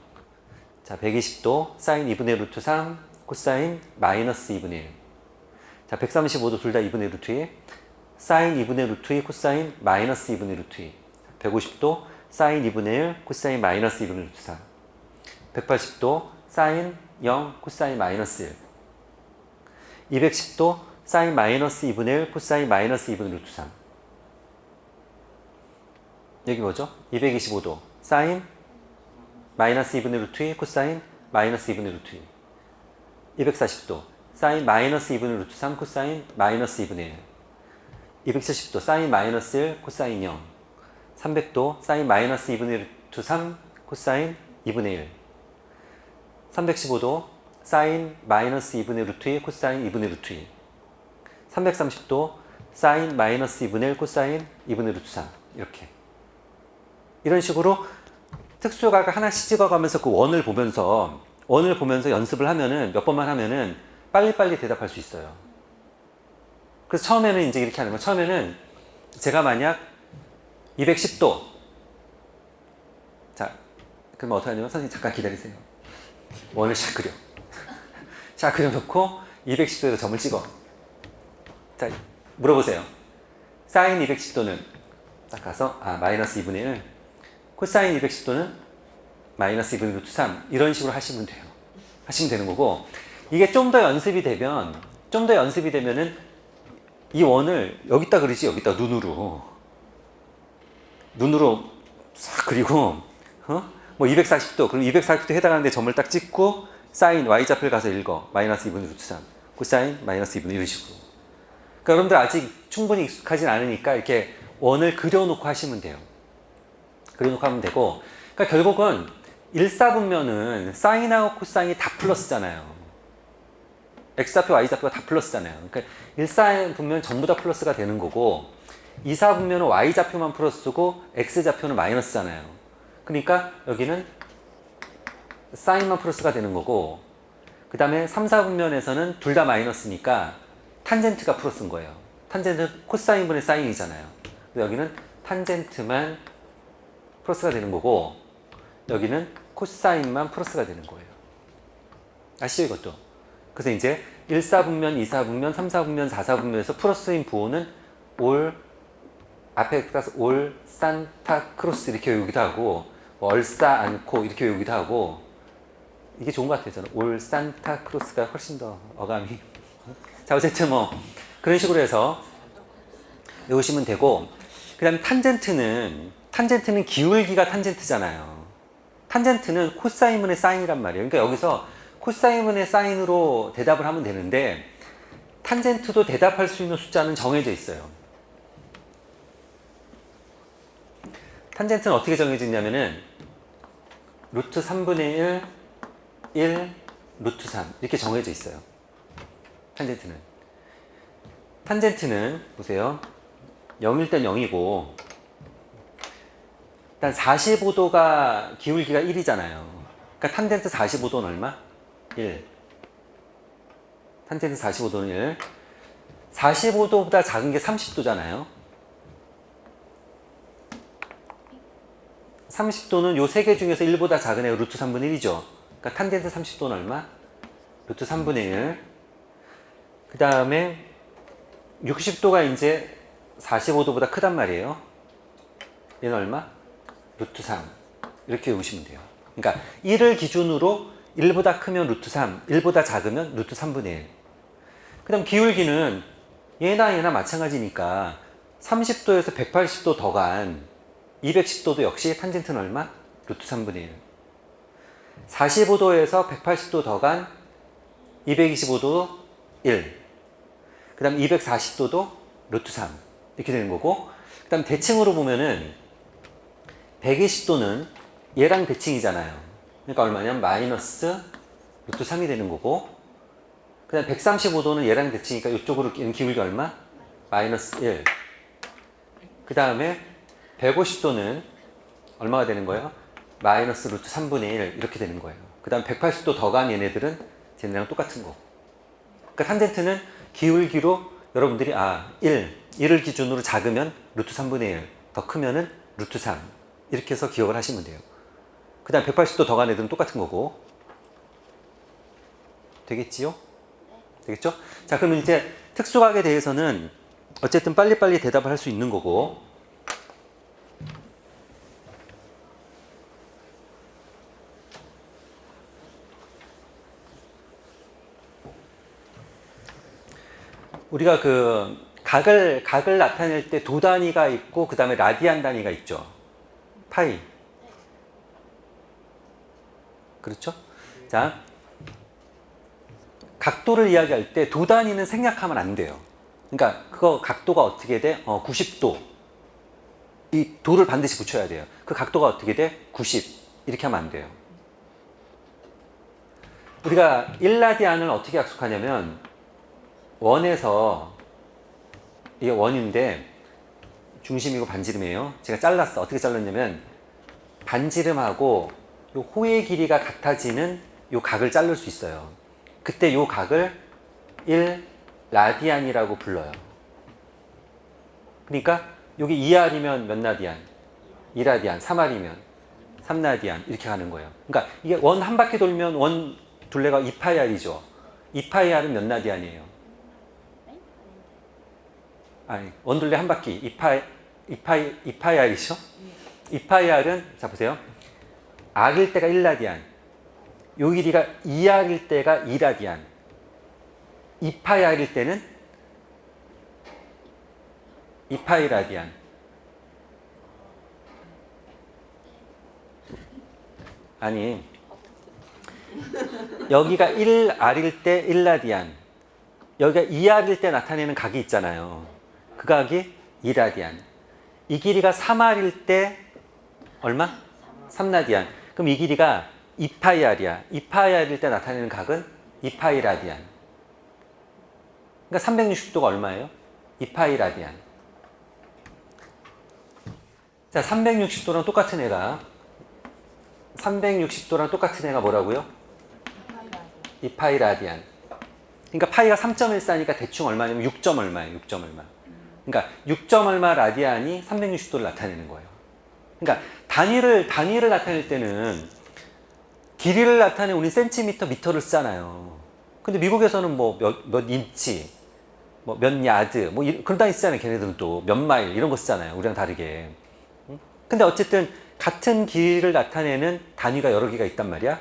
자, 120도. 사인 2분의 루트 3, 코사인 마이너스 2분의 1. 자, 135도 둘 다 2분의 루트 2. 사인 2분의 루트 2, 코사인 마이너스 2분의 루트 2. 150도. 사인 2분의 1, 코사인 마이너스 2분의 루트 4. 180도. 사인 0, 코사인 마이너스 1. 210도. 사인 마이너스 2분의 1, 코사인 마이너스 2분의 루트 3. 여기 뭐죠? 225도. 사인 마이너스 2분의 루트 2, 코사인 마이너스 2분의 루트 2. 240도. 사인 마이너스 2분의 루트 3, 코사인 마이너스 2분의 1. 270도. 사인 마이너스 1, 코사인 0. 300도. 사인 마이너스 2분의 루트 3, 코사인 2분의 1. 315도. 사인 마이너스 2분의 루트 2, 코사인 2분의 루트 2. 330도. 사인 마이너스 2분의 1, 코사인 2분의 루트 3. 이렇게. 이런 식으로 특수각을 하나씩 찍어가면서 그 원을 보면서 연습을 하면은 몇 번만 하면은 빨리빨리 대답할 수 있어요. 그래서 처음에는 이제 이렇게 하는 거예요. 처음에는 제가 만약 210도. 자, 그럼 어떻게 하냐면 선생님 잠깐 기다리세요. 원을 샥 그려. 샥 그려놓고 210도에서 점을 찍어. 자, 물어보세요. 사인 210도는 딱 가서 마이너스 2분의 1. 코사인 210도는 마이너스 2분의 루트 3. 이런 식으로 하시면 돼요. 하시면 되는 거고, 이게 좀 더 연습이 되면은 이 원을 여기다 그리지, 여기다 눈으로 싹 그리고, 뭐 240도, 그럼 240도 해당하는데 점을 딱 찍고, 사인 y좌표를 가서 읽어. 마이너스 2분의 루트 3. 코사인 마이너스 2분의 이런 식으로. 그러니까 여러분들 아직 충분히 익숙하진 않으니까 이렇게 원을 그려놓고 하시면 돼요. 그려놓고 하면 되고, 그러니까 결국은 일사분면은 사인하고 코사인이 다 플러스잖아요. x좌표, y좌표가 다 플러스잖아요. 그러니까 일사분면 전부 다 플러스가 되는 거고, 이사분면은 y좌표만 플러스고 x좌표는 마이너스잖아요. 그러니까 여기는 사인만 플러스가 되는 거고, 그 다음에 3, 4분면에서는 둘 다 마이너스니까 탄젠트가 플러스인 거예요. 탄젠트는 코사인분의 사인이잖아요. 여기는 탄젠트만 플러스가 되는 거고, 여기는 코사인만 플러스가 되는 거예요. 아시죠, 이것도? 그래서 이제 1사분면, 2사분면, 3사분면, 4사분면에서 플러스인 부호는 올, 앞에 가서 올, 산타, 크로스 이렇게 외우기도 하고, 얼싸, 않고 이렇게 외우기도 하고, 이게 좋은 것 같아요, 저는. 올, 산타, 크로스가 훨씬 더 어감이. 자, 어쨌든 뭐, 그런 식으로 해서 외우시면 되고, 그 다음에 탄젠트는 기울기가 탄젠트잖아요. 탄젠트는 코사인분의 사인이란 말이에요. 그러니까 여기서 코사인분의 사인으로 대답을 하면 되는데, 탄젠트도 대답할 수 있는 숫자는 정해져 있어요. 탄젠트는 어떻게 정해져 있냐면은 루트 3분의 1, 루트 3 이렇게 정해져 있어요. 탄젠트는 보세요. 0일 땐 0이고, 일단 45도가 기울기가 1이잖아요. 그러니까 탄젠트 45도는 얼마? 1. 탄젠트 45도는 1. 45도보다 작은 게 30도잖아요. 30도는 요 세 개 중에서 1보다 작은 애가 루트 3분의 1이죠. 그러니까 탄젠트 30도는 얼마? 루트 3분의 1. 그 다음에 60도가 이제 45도보다 크단 말이에요. 얘는 얼마? 루트 3. 이렇게 외우시면 돼요. 그러니까 1을 기준으로 1보다 크면 루트 3, 1보다 작으면 루트 3분의 1. 그 다음 기울기는 얘나 마찬가지니까 30도에서 180도 더 간 210도도 역시 탄젠트는 얼마? 루트 3분의 1. 45도에서 180도 더 간 225도 1. 그 다음 240도도 루트 3. 이렇게 되는 거고, 그 다음 대칭으로 보면은 120도는 얘랑 대칭이잖아요. 그러니까 얼마냐면 마이너스 루트 3이 되는 거고, 그 다음 135도는 얘랑 대칭이니까 이쪽으로 기울기 얼마? 마이너스 1. 그 다음에 150도는 얼마가 되는 거예요? 마이너스 루트 3분의 1 이렇게 되는 거예요. 그 다음 180도 더 간 얘네들은 쟤네랑 똑같은 거. 그러니까 탄젠트는 기울기로 여러분들이 1을 기준으로 작으면 루트 3분의 1, 더 크면은 루트 3 이렇게 해서 기억을 하시면 돼요. 그 다음 180도 더 간 애들은 똑같은 거고. 되겠지요? 되겠죠? 자, 그럼 이제 특수각에 대해서는 어쨌든 빨리빨리 대답을 할 수 있는 거고, 우리가 그 각을 나타낼 때 도 단위가 있고 그 다음에 라디안 단위가 있죠. 파이. 그렇죠? 자, 각도를 이야기할 때 도 단위는 생략하면 안 돼요. 그러니까 그거 각도가 어떻게 돼? 90도. 이 도를 반드시 붙여야 돼요. 그 각도가 어떻게 돼? 90. 이렇게 하면 안 돼요. 우리가 1라디안을 어떻게 약속하냐면 원에서 이게 원인데 중심이고 반지름이에요. 제가 잘랐어. 어떻게 잘랐냐면 반지름하고 요 호의 길이가 같아지는 요 각을 자를 수 있어요. 그때 요 각을 1라디안이라고 불러요. 그러니까 여기 2R이면 몇 라디안? 2라디안. 3R이면 3라디안. 이렇게 가는 거예요. 그러니까 이게 원 한 바퀴 돌면 원 둘레가 2파이R이죠. 2파이R은 몇 라디안이에요? 아니, 원둘레 한 바퀴 2파이R이죠? 2파이R은 자 보세요. R일 때가 1라디안. 요 길이가 2R일 때가 2라디안. 2파이R일 때는 2파이라디안. 아니, 여기가 1R일 때 1라디안. 여기가 2R일 때 나타내는 각이 있잖아요. 그 각이 2라디안. 이 길이가 3R일 때 얼마? 3라디안. 그럼 이 길이가 2파이R이야. 2파이R일 때 나타내는 각은 2파이라디안. 그러니까 360도가 얼마예요? 2파이라디안. 자, 360도랑 똑같은 애가 360도랑 똑같은 애가 뭐라고요? 2파이라디안. 그러니까 파이가 3.14니까 대충 얼마냐면 6점 얼마예요. 6점 얼마. 그러니까 6점 얼마 라디안이 360도를 나타내는 거예요. 그러니까 단위를 나타낼 때는 길이를 나타내는 우리 센티미터, 미터를 쓰잖아요. 근데 미국에서는 뭐 몇 인치, 뭐 몇 야드, 뭐 그런 단위 쓰잖아요. 걔네들은 또 몇 마일 이런 거 쓰잖아요. 우리랑 다르게. 근데 어쨌든 같은 길이를 나타내는 단위가 여러 개가 있단 말이야.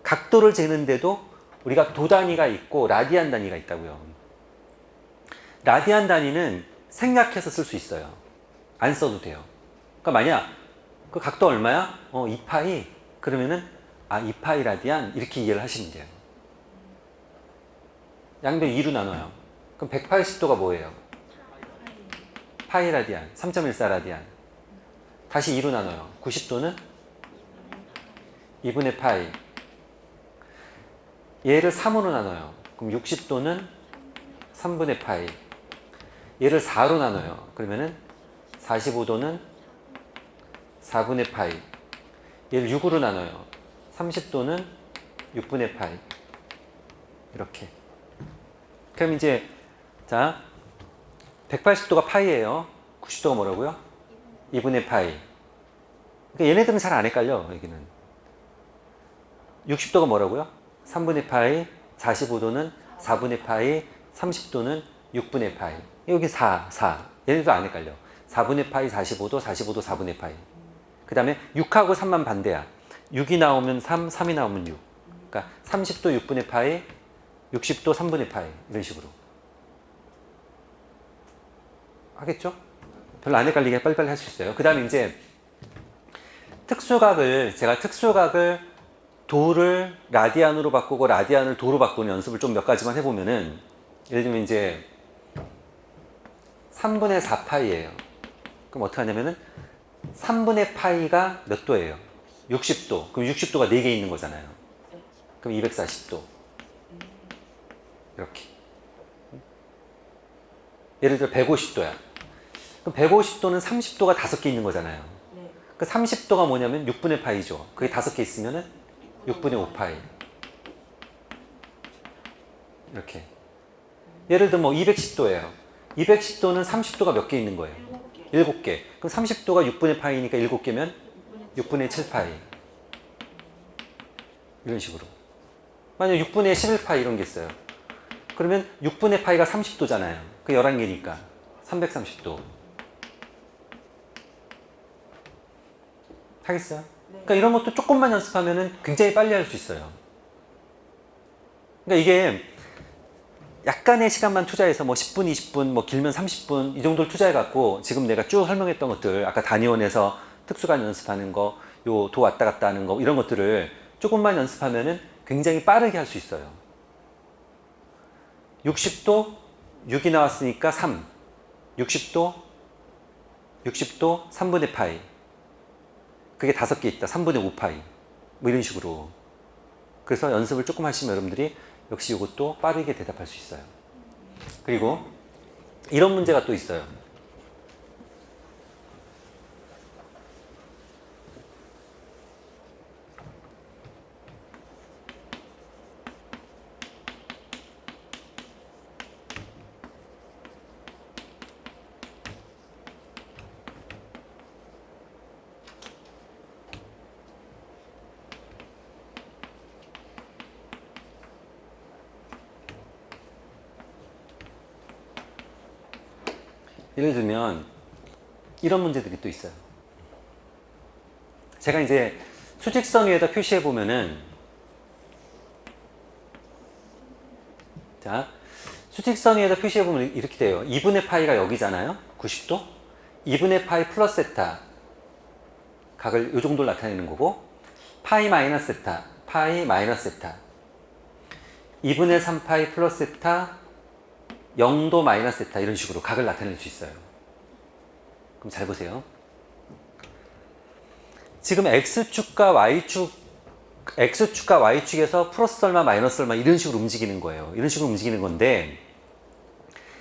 각도를 재는데도 우리가 도 단위가 있고 라디안 단위가 있다고요. 라디안 단위는 생략해서 쓸 수 있어요. 안 써도 돼요. 그러니까 만약 그 각도 얼마야? 2파이. 그러면은 2파이 라디안 이렇게 이해를 하시면 돼요. 양변 2로 나눠요. 그럼 180도가 뭐예요? 파이 라디안. 3.14 라디안. 다시 2로 나눠요. 90도는 2분의 파이. 얘를 3으로 나눠요. 그럼 60도는 3분의 파이. 얘를 4로 나눠요. 그러면은 45도는 4분의 파이. 얘를 6으로 나눠요. 30도는 6분의 파이. 이렇게. 그럼 이제 자 180도가 파이예요. 90도가 뭐라고요? 2분의 파이. 그러니까 얘네들은 잘 안 헷갈려. 여기는 60도가 뭐라고요? 3분의 파이. 45도는 4분의 파이. 30도는 6분의 파이. 여기 4. 얘네도 안 헷갈려. 4분의 파이 45도, 45도 4분의 파이. 그 다음에 6하고 3만 반대야. 6이 나오면 3, 3이 나오면 6. 그러니까 30도 6분의 파이, 60도 3분의 파이. 이런 식으로. 하겠죠? 별로 안 헷갈리게 빨리빨리 할 수 있어요. 그 다음에 이제 제가 특수각을 도를 라디안으로 바꾸고 라디안을 도로 바꾸는 연습을 좀 몇 가지만 해보면은 예를 들면 이제 3분의 4파이예요. 그럼 어떻게 하냐면은 3분의 파이가 몇 도예요? 60도. 그럼 60도가 4개 있는 거잖아요. 그럼 240도. 이렇게. 예를 들어 150도야. 그럼 150도는 30도가 5개 있는 거잖아요. 그 30도가 뭐냐면 6분의 파이죠. 그게 5개 있으면은 6분의 5파이. 이렇게. 예를 들어 뭐 210도예요. 210도는 30도가 몇 개 있는 거예요? 7개. 그럼 30도가 6분의 파이니까 7개면 6분의 7파이. 이런 식으로. 만약 6분의 11파이 이런 게 있어요. 그러면 6분의 파이가 30도잖아요. 그 11개니까 330도. 하겠어요? 그러니까 이런 것도 조금만 연습하면 굉장히 빨리 할 수 있어요. 그러니까 이게 약간의 시간만 투자해서 뭐 10분, 20분, 뭐 길면 30분 이 정도를 투자해갖고 지금 내가 쭉 설명했던 것들, 아까 단위원에서 특수간 연습하는 거, 요 도 왔다 갔다 하는 거 이런 것들을 조금만 연습하면은 굉장히 빠르게 할 수 있어요. 60도 6이 나왔으니까 3. 60도 3분의 파이. 그게 5개 있다. 3분의 5파이. 뭐 이런 식으로. 그래서 연습을 조금 하시면 여러분들이 역시 이것도 빠르게 대답할 수 있어요. 그리고 이런 문제가 또 있어요. 예를 들면 이런 문제들이 또 있어요. 제가 이제 수직선 위에다 표시해 보면은, 자, 수직선 위에다 표시해 보면 이렇게 돼요. 2분의 파이가 여기잖아요. 90도. 2분의 파이 플러스 세타 각을 이 정도로 나타내는 거고, 파이 마이너스 세타, 파이 마이너스 세타, 2분의 3파이 플러스 세타 0도 마이너스 세타 이런 식으로 각을 나타낼 수 있어요. 그럼 잘 보세요. 지금 X축과 Y축에서 플러스 얼마 마이너스 얼마 이런 식으로 움직이는 거예요. 이런 식으로 움직이는 건데,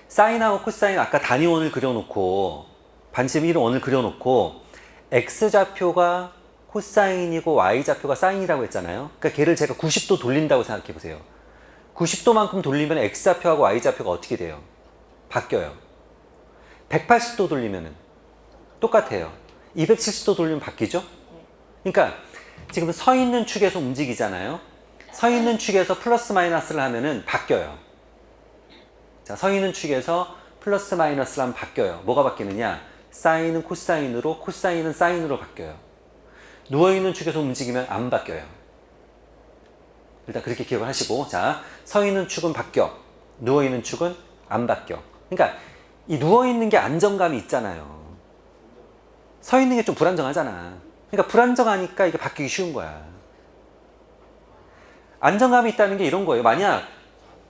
사인하고 코사인 아까 단위원을 그려놓고 반지름 1원을 그려놓고 X좌표가 코사인이고 Y좌표가 사인이라고 했잖아요. 그러니까 걔를 제가 90도 돌린다고 생각해 보세요. 90도만큼 돌리면 X좌표하고 Y좌표가 어떻게 돼요? 바뀌어요. 180도 돌리면 똑같아요. 270도 돌리면 바뀌죠? 그러니까 지금 서 있는 축에서 움직이잖아요. 서 있는 축에서 플러스 마이너스를 하면은 바뀌어요. 자, 서 있는 축에서 플러스 마이너스를 하면 바뀌어요. 뭐가 바뀌느냐? 사인은 코사인으로, 코사인은 사인으로 바뀌어요. 누워있는 축에서 움직이면 안 바뀌어요. 일단 그렇게 기억을 하시고, 자, 서 있는 축은 바뀌어. 누워있는 축은 안 바뀌어. 그러니까 이 누워있는 게 안정감이 있잖아요. 서 있는 게 좀 불안정하잖아. 그러니까 불안정하니까 이게 바뀌기 쉬운 거야. 안정감이 있다는 게 이런 거예요. 만약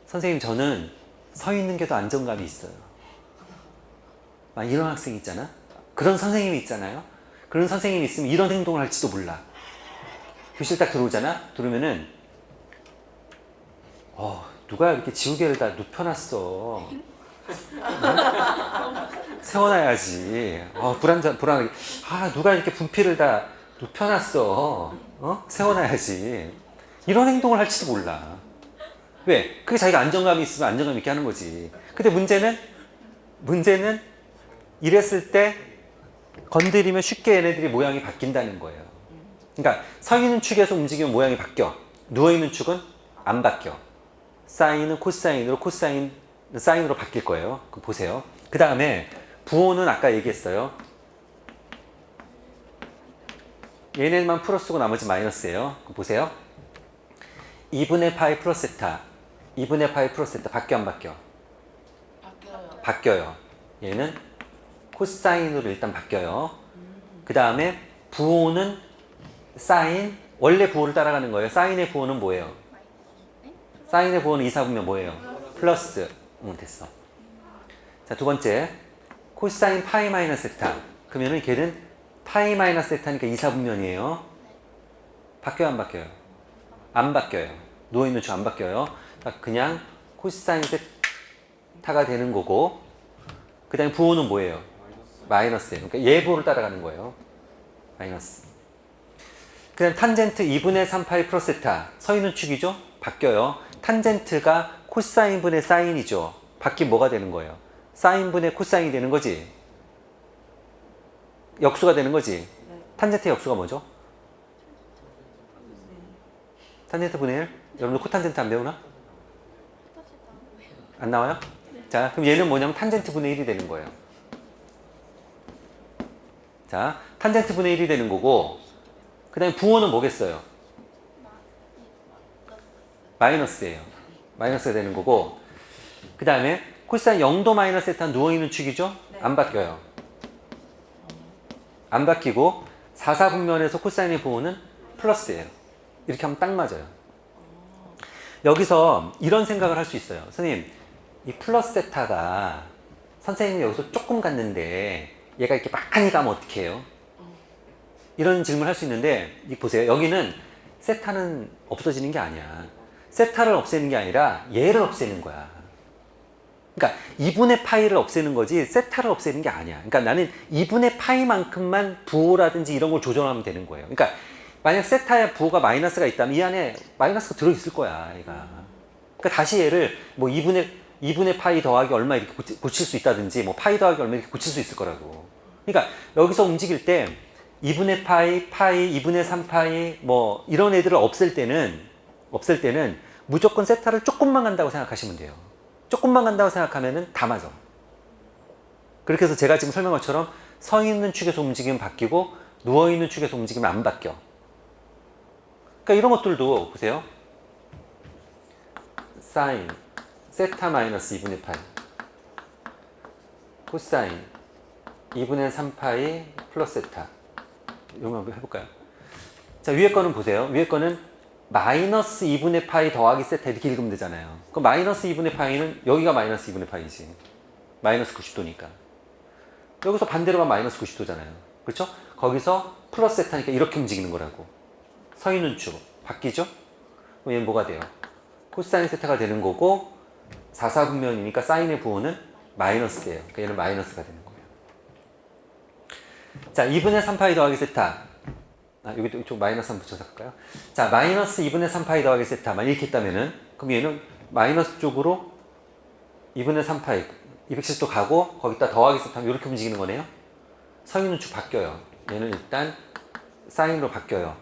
선생님 저는 서 있는 게 더 안정감이 있어요. 이런 학생이 있잖아. 그런 선생님이 있잖아요. 그런 선생님이 있으면 이런 행동을 할지도 몰라. 교실 딱 들어오잖아. 들어오면은 누가 이렇게 지우개를 다 눕혀놨어. 세워놔야지. 불안하게. 누가 이렇게 분필을 다 눕혀놨어. 세워놔야지. 이런 행동을 할지도 몰라. 왜? 그게 자기가 안정감이 있으면 안정감 있게 하는 거지. 근데 문제는 이랬을 때 건드리면 쉽게 얘네들이 모양이 바뀐다는 거예요. 그러니까 서 있는 축에서 움직이면 모양이 바뀌어. 누워있는 축은 안 바뀌어. 사인은 코사인으로, 코사인 사인으로 바뀔 거예요. 그럼 보세요. 그 다음에 부호는 아까 얘기했어요. 얘네만 플러스고 나머지 마이너스예요. 그럼 보세요. 2분의 파이 플러스 세타, 2분의 파이 플러스 세타 바뀌어 안 바뀌어? 바뀌어요. 얘는 코사인으로 일단 바뀌어요. 그 다음에 부호는 사인, 원래 부호를 따라가는 거예요. 사인의 부호는 뭐예요? 사인의 부호는 2, 4분면 뭐예요? 플러스. 응, 됐어. 자, 두 번째. 코사인 파이 마이너스 세타. 그러면은 걔는 파이 마이너스 세타니까 2, 4분면이에요. 바뀌어요, 안 바뀌어요? 안 바뀌어요. 누워있는 축 안 바뀌어요. 그냥 코사인 세타가 되는 거고, 그 다음에 부호는 뭐예요? 마이너스예요. 그러니까 예보를 따라가는 거예요. 마이너스. 그 다음 탄젠트 2분의 3파이 플러스 세타. 서 있는 축이죠? 바뀌어요. 탄젠트가 코사인분의 사인이죠. 바뀌면 뭐가 되는 거예요? 사인분의 코사인이 되는 거지. 역수가 되는 거지. 탄젠트의 역수가 뭐죠? 탄젠트 분의 1? 여러분들 코탄젠트 안 배우나? 안 나와요? 자, 그럼 얘는 뭐냐면 탄젠트 분의 1이 되는 거예요. 자, 탄젠트 분의 1이 되는 거고, 그 다음에 부호는 뭐겠어요? 마이너스예요. 마이너스가 되는 거고, 그 다음에 코사인 0도 마이너스 세타 누워있는 축이죠? 안 바뀌어요. 안 바뀌고 4, 4분면에서 코사인의 부호는 플러스예요. 이렇게 하면 딱 맞아요. 여기서 이런 생각을 할 수 있어요. 선생님, 이 플러스 세타가 선생님이 여기서 조금 갔는데 얘가 이렇게 많이 가면 어떻게 해요? 이런 질문을 할 수 있는데 보세요. 여기는 세타는 없어지는 게 아니야. 세타를 없애는 게 아니라 얘를 없애는 거야. 그러니까 2분의 파이를 없애는 거지 세타를 없애는 게 아니야. 그러니까 나는 2분의 파이만큼만 부호라든지 이런 걸 조정하면 되는 거예요. 그러니까 만약 세타의 부호가 마이너스가 있다면 이 안에 마이너스가 들어있을 거야, 얘가. 그러니까 다시 얘를 뭐 2분의 파이 더하기 얼마 이렇게 고칠 수 있다든지 뭐 파이 더하기 얼마 이렇게 고칠 수 있을 거라고. 그러니까 여기서 움직일 때 2분의 파이, 2분의 3파이 뭐 이런 애들을 없앨 때는 무조건 세타를 조금만 간다고 생각하시면 돼요. 조금만 간다고 생각하면은 다 맞아. 그렇게 해서 제가 지금 설명한 것처럼 서 있는 축에서 움직이면 바뀌고 누워 있는 축에서 움직이면 안 바뀌어. 그러니까 이런 것들도 보세요. 사인 세타 마이너스 2분의 파이 코사인 2분의 3파이 플러스 세타. 이런 거 한번 해볼까요? 자, 위에 거는 보세요. 위에 거는 마이너스 2분의 파이 더하기 세타 이렇게 읽으면 되잖아요. 그럼 마이너스 2분의 파이는 여기가 마이너스 2분의 파이지. 마이너스 90도니까. 여기서 반대로 가면 마이너스 90도잖아요. 그렇죠? 거기서 플러스 세타니까 이렇게 움직이는 거라고. 서 있는 축 바뀌죠? 그럼 얘는 뭐가 돼요? 코사인 세타가 되는 거고 4, 4분면이니까 사인의 부호는 마이너스예요. 그러니까 얘는 마이너스가 되는 거예요. 자, 2분의 3파이 더하기 세타. 여기도 이쪽 마이너스 한번 붙여서 할까요? 자, 마이너스 2분의 3파이 더하기 세타만 이렇게 했다면은 그럼 얘는 마이너스 쪽으로 2분의 3파이 270도 가고 거기다 더하기 세타면 이렇게 움직이는 거네요. 서 있는 축 바뀌어요. 얘는 일단 사인으로 바뀌어요.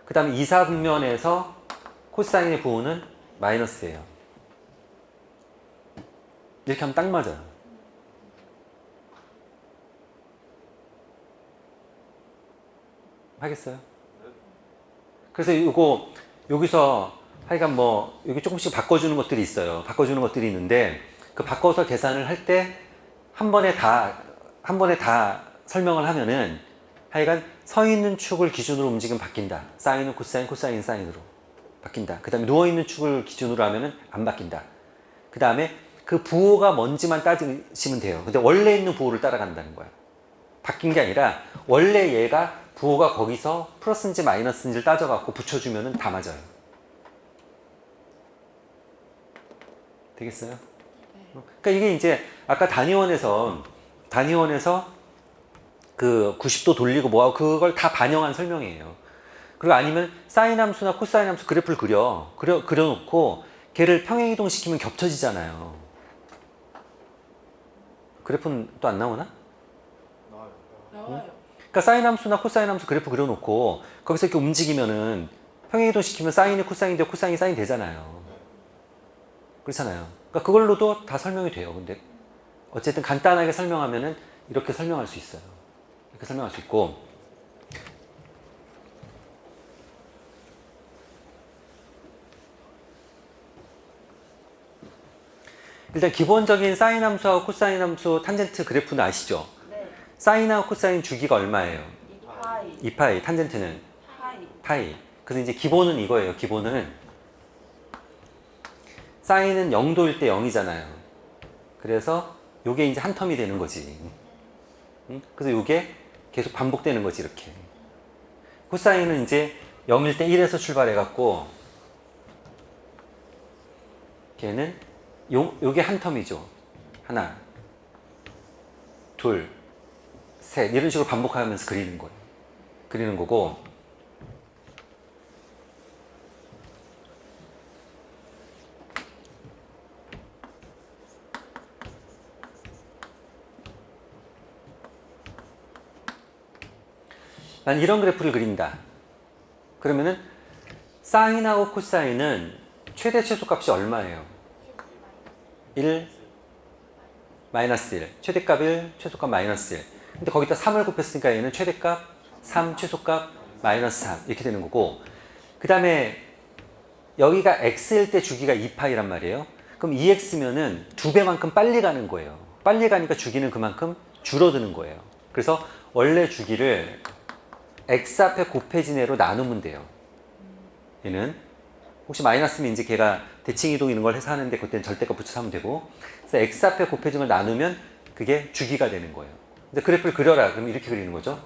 그 다음에 2, 4분면에서 코사인의 부호는 마이너스예요. 이렇게 하면 딱 맞아요. 하겠어요? 그래서 이거 여기서 하여간 뭐 여기 조금씩 바꿔주는 것들이 있어요. 바꿔주는 것들이 있는데 그 바꿔서 계산을 할 때 한 번에 다 설명을 하면은 하여간 서 있는 축을 기준으로 움직이면 바뀐다. 사인은 코사인, 코사인 사인으로 바뀐다. 그 다음에 누워있는 축을 기준으로 하면은 안 바뀐다. 그 다음에 그 부호가 뭔지만 따지시면 돼요. 근데 원래 있는 부호를 따라간다는 거야. 바뀐 게 아니라 원래 얘가 부호가 거기서 플러스인지 마이너스인지를 따져갖고 붙여주면은 다 맞아요. 되겠어요? 그러니까 이게 이제 아까 단위원에서 그 90도 돌리고 뭐하고 그걸 다 반영한 설명이에요. 그리고 아니면 사인 함수나 코사인 함수 그래프를 그려놓고 걔를 평행이동 시키면 겹쳐지잖아요. 그래프는 또 안 나오나? 나와요. 그러니까 사인 함수나 코사인 함수 그래프 그려놓고 거기서 이렇게 움직이면은 평행이동 시키면 사인이 코사인이 되고 코사인이 사인 되잖아요. 그렇잖아요. 그러니까 그걸로도 다 설명이 돼요. 근데 어쨌든 간단하게 설명하면은 이렇게 설명할 수 있어요. 이렇게 설명할 수 있고. 일단 기본적인 사인 함수하고 코사인 함수 탄젠트 그래프는 아시죠? 네. 사인하고 코사인 주기가 얼마예요? 2파이. 2파이, 탄젠트는 파이. 파이. 그래서 이제 기본은 이거예요. 기본은 사인은 0도일 때 0이잖아요. 그래서 요게 이제 한 텀이 되는 거지. 응? 그래서 요게 계속 반복되는 거지, 이렇게. 코사인은 이제 0일 때 1에서 출발해갖고, 걔는 요게 한 텀이죠. 하나, 둘, 셋. 이런 식으로 반복하면서 그리는 거예요. 그리는 거고, 난 이런 그래프를 그린다. 그러면은 사인하고 코사인은 최대 최소값이 얼마예요? 1, 마이너스 1. 최대값 1, 최소값 마이너스 1. 근데 거기다 3을 곱했으니까 얘는 최대값 3, 최소값 마이너스 3 이렇게 되는 거고, 그 다음에 여기가 x일 때 주기가 2파이란 말이에요. 그럼 2x면은 2배만큼 빨리 가는 거예요. 빨리 가니까 주기는 그만큼 줄어드는 거예요. 그래서 원래 주기를 x 앞에 곱해진 애로 나누면 돼요. 얘는 혹시 마이너스면 이제 걔가 대칭이동 이런 걸 해서 하는데 그때는 절대값 붙여서 하면 되고, 그래서 x 앞에 곱해진 걸 나누면 그게 주기가 되는 거예요. 근데 그래프를 그려라. 그럼 이렇게 그리는 거죠.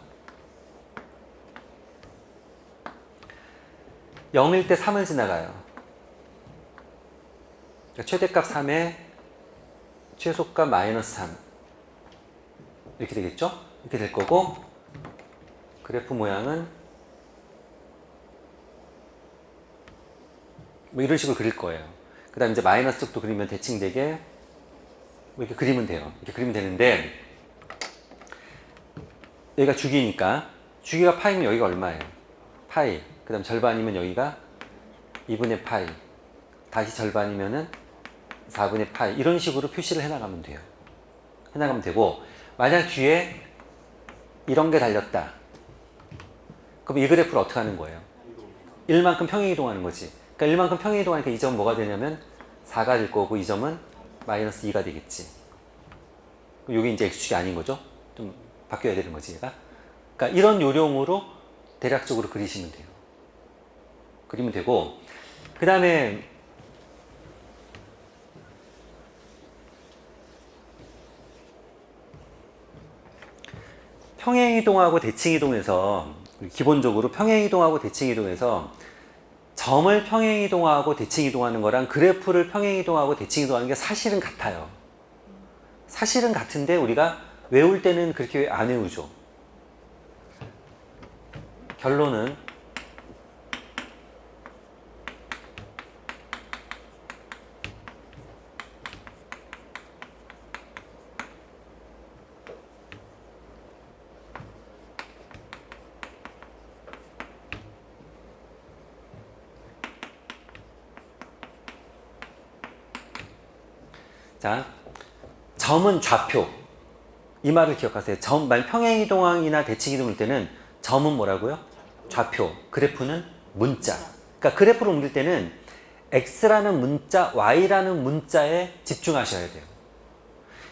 0일 때 3을 지나가요. 그러니까 최대값 3에 최소값 마이너스 3 이렇게 되겠죠? 이렇게 될 거고, 그래프 모양은 뭐 이런 식으로 그릴 거예요. 그 다음에 이제 마이너스 쪽도 그리면 대칭되게 뭐 이렇게 그리면 돼요. 이렇게 그리면 되는데, 여기가 주기니까, 주기가 파이면 여기가 얼마예요? 파이. 그 다음 절반이면 여기가 2분의 파이. 다시 절반이면은 4분의 파이. 이런 식으로 표시를 해나가면 돼요. 해나가면 되고, 만약 뒤에 이런 게 달렸다. 그럼 이 그래프를 어떻게 하는 거예요? 1만큼 평행이동하는 거지. 그러니까 1만큼 평행이동하니까 이 점은 뭐가 되냐면 4가 될 거고, 이 점은 마이너스 2가 되겠지. 이게 이제 x축이 아닌 거죠? 좀 바뀌어야 되는 거지, 얘가. 그러니까 이런 요령으로 대략적으로 그리시면 돼요. 그리면 되고, 그 다음에 평행이동하고 대칭이동에서, 기본적으로 평행이동하고 대칭이동에서 점을 평행이동하고 대칭이동하는 거랑 그래프를 평행이동하고 대칭이동하는 게 사실은 같아요. 사실은 같은데 우리가 외울 때는 그렇게 안 외우죠. 결론은 자, 점은 좌표. 이 말을 기억하세요. 만약 평행이동이나 대칭이동일 때는 점은 뭐라고요? 좌표. 그래프는 문자. 그러니까 그래프를 옮길 때는 x라는 문자, y라는 문자에 집중하셔야 돼요.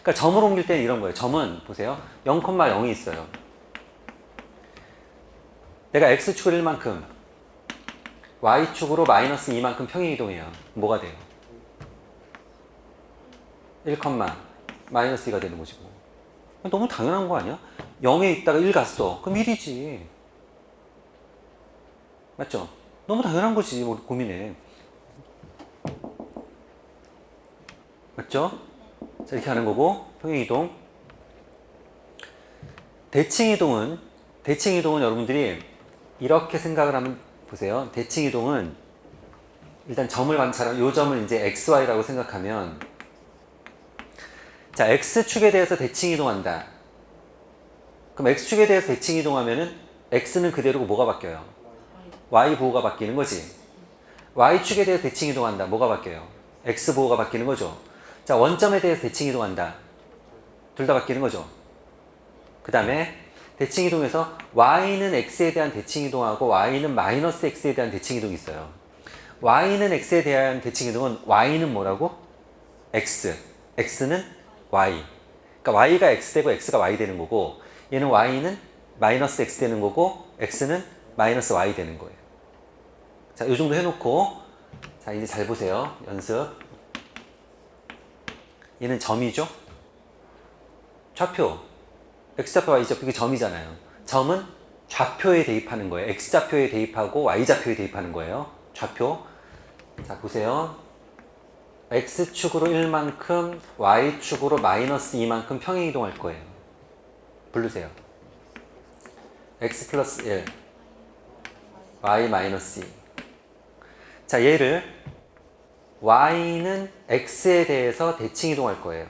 그러니까 점을 옮길 때는 이런 거예요. 점은 보세요. 0,0이 있어요. 내가 x축을 1만큼, y축으로 마이너스 2만큼 평행이동해요. 뭐가 돼요? 1, 마이너스 2가 되는 거지 뭐. 너무 당연한 거 아니야? 0에 있다가 1 갔어. 그럼 1이지. 맞죠? 너무 당연한 거지. 뭐 고민해. 맞죠? 자, 이렇게 하는 거고, 평행이동. 대칭이동은 여러분들이 이렇게 생각을 하면 보세요. 대칭이동은 일단 점을 관찰하면, 요 점을 이제 xy라고 생각하면, 자, x축에 대해서 대칭이동한다. 그럼 x축에 대해서 대칭이동하면은 x는 그대로고 뭐가 바뀌어요? y 부호가 바뀌는 거지. y축에 대해서 대칭이동한다. 뭐가 바뀌어요? x 부호가 바뀌는 거죠. 자, 원점에 대해서 대칭이동한다. 둘 다 바뀌는 거죠. 그 다음에 대칭이동에서 y는 x에 대한 대칭이동하고 y는 마이너스 x에 대한 대칭이동이 있어요. y는 x에 대한 대칭이동은 y는 뭐라고? x. x는 y. 그러니까 y가 x 되고 x가 y 되는 거고, 얘는 y는 마이너스 x 되는 거고, x는 마이너스 y 되는 거예요. 자, 이 정도 해놓고, 자, 이제 잘 보세요. 연습. 얘는 점이죠? 좌표. x좌표, y좌표, 이게 점이잖아요. 점은 좌표에 대입하는 거예요. x좌표에 대입하고 y좌표에 대입하는 거예요. 좌표. 자, 보세요. x축으로 1만큼, y축으로 마이너스 2만큼 평행이동할 거예요. 부르세요. x 플러스 1, y 마이너스 2. 자, 얘를 y는 x에 대해서 대칭이동할 거예요.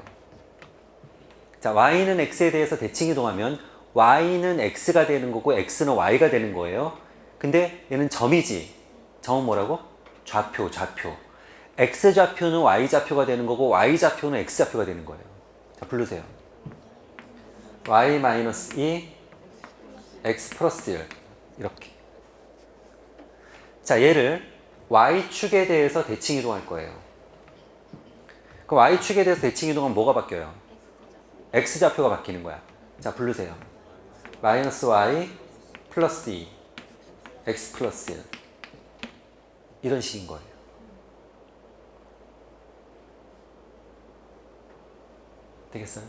자, y는 x에 대해서 대칭이동하면 y는 x가 되는 거고 x는 y가 되는 거예요. 근데 얘는 점이지. 점은 뭐라고? 좌표, 좌표. x좌표는 y좌표가 되는 거고 y좌표는 x좌표가 되는 거예요. 자, 부르세요. y 마이너스 2, x 플러스 1. 이렇게. 자, 얘를 y축에 대해서 대칭이동할 거예요. 그럼 y축에 대해서 대칭이동하면 뭐가 바뀌어요? x좌표가 바뀌는 거야. 자, 부르세요. 마이너스 y 플러스 2, x 플러스 1. 이런 식인 거예요. 되겠어요?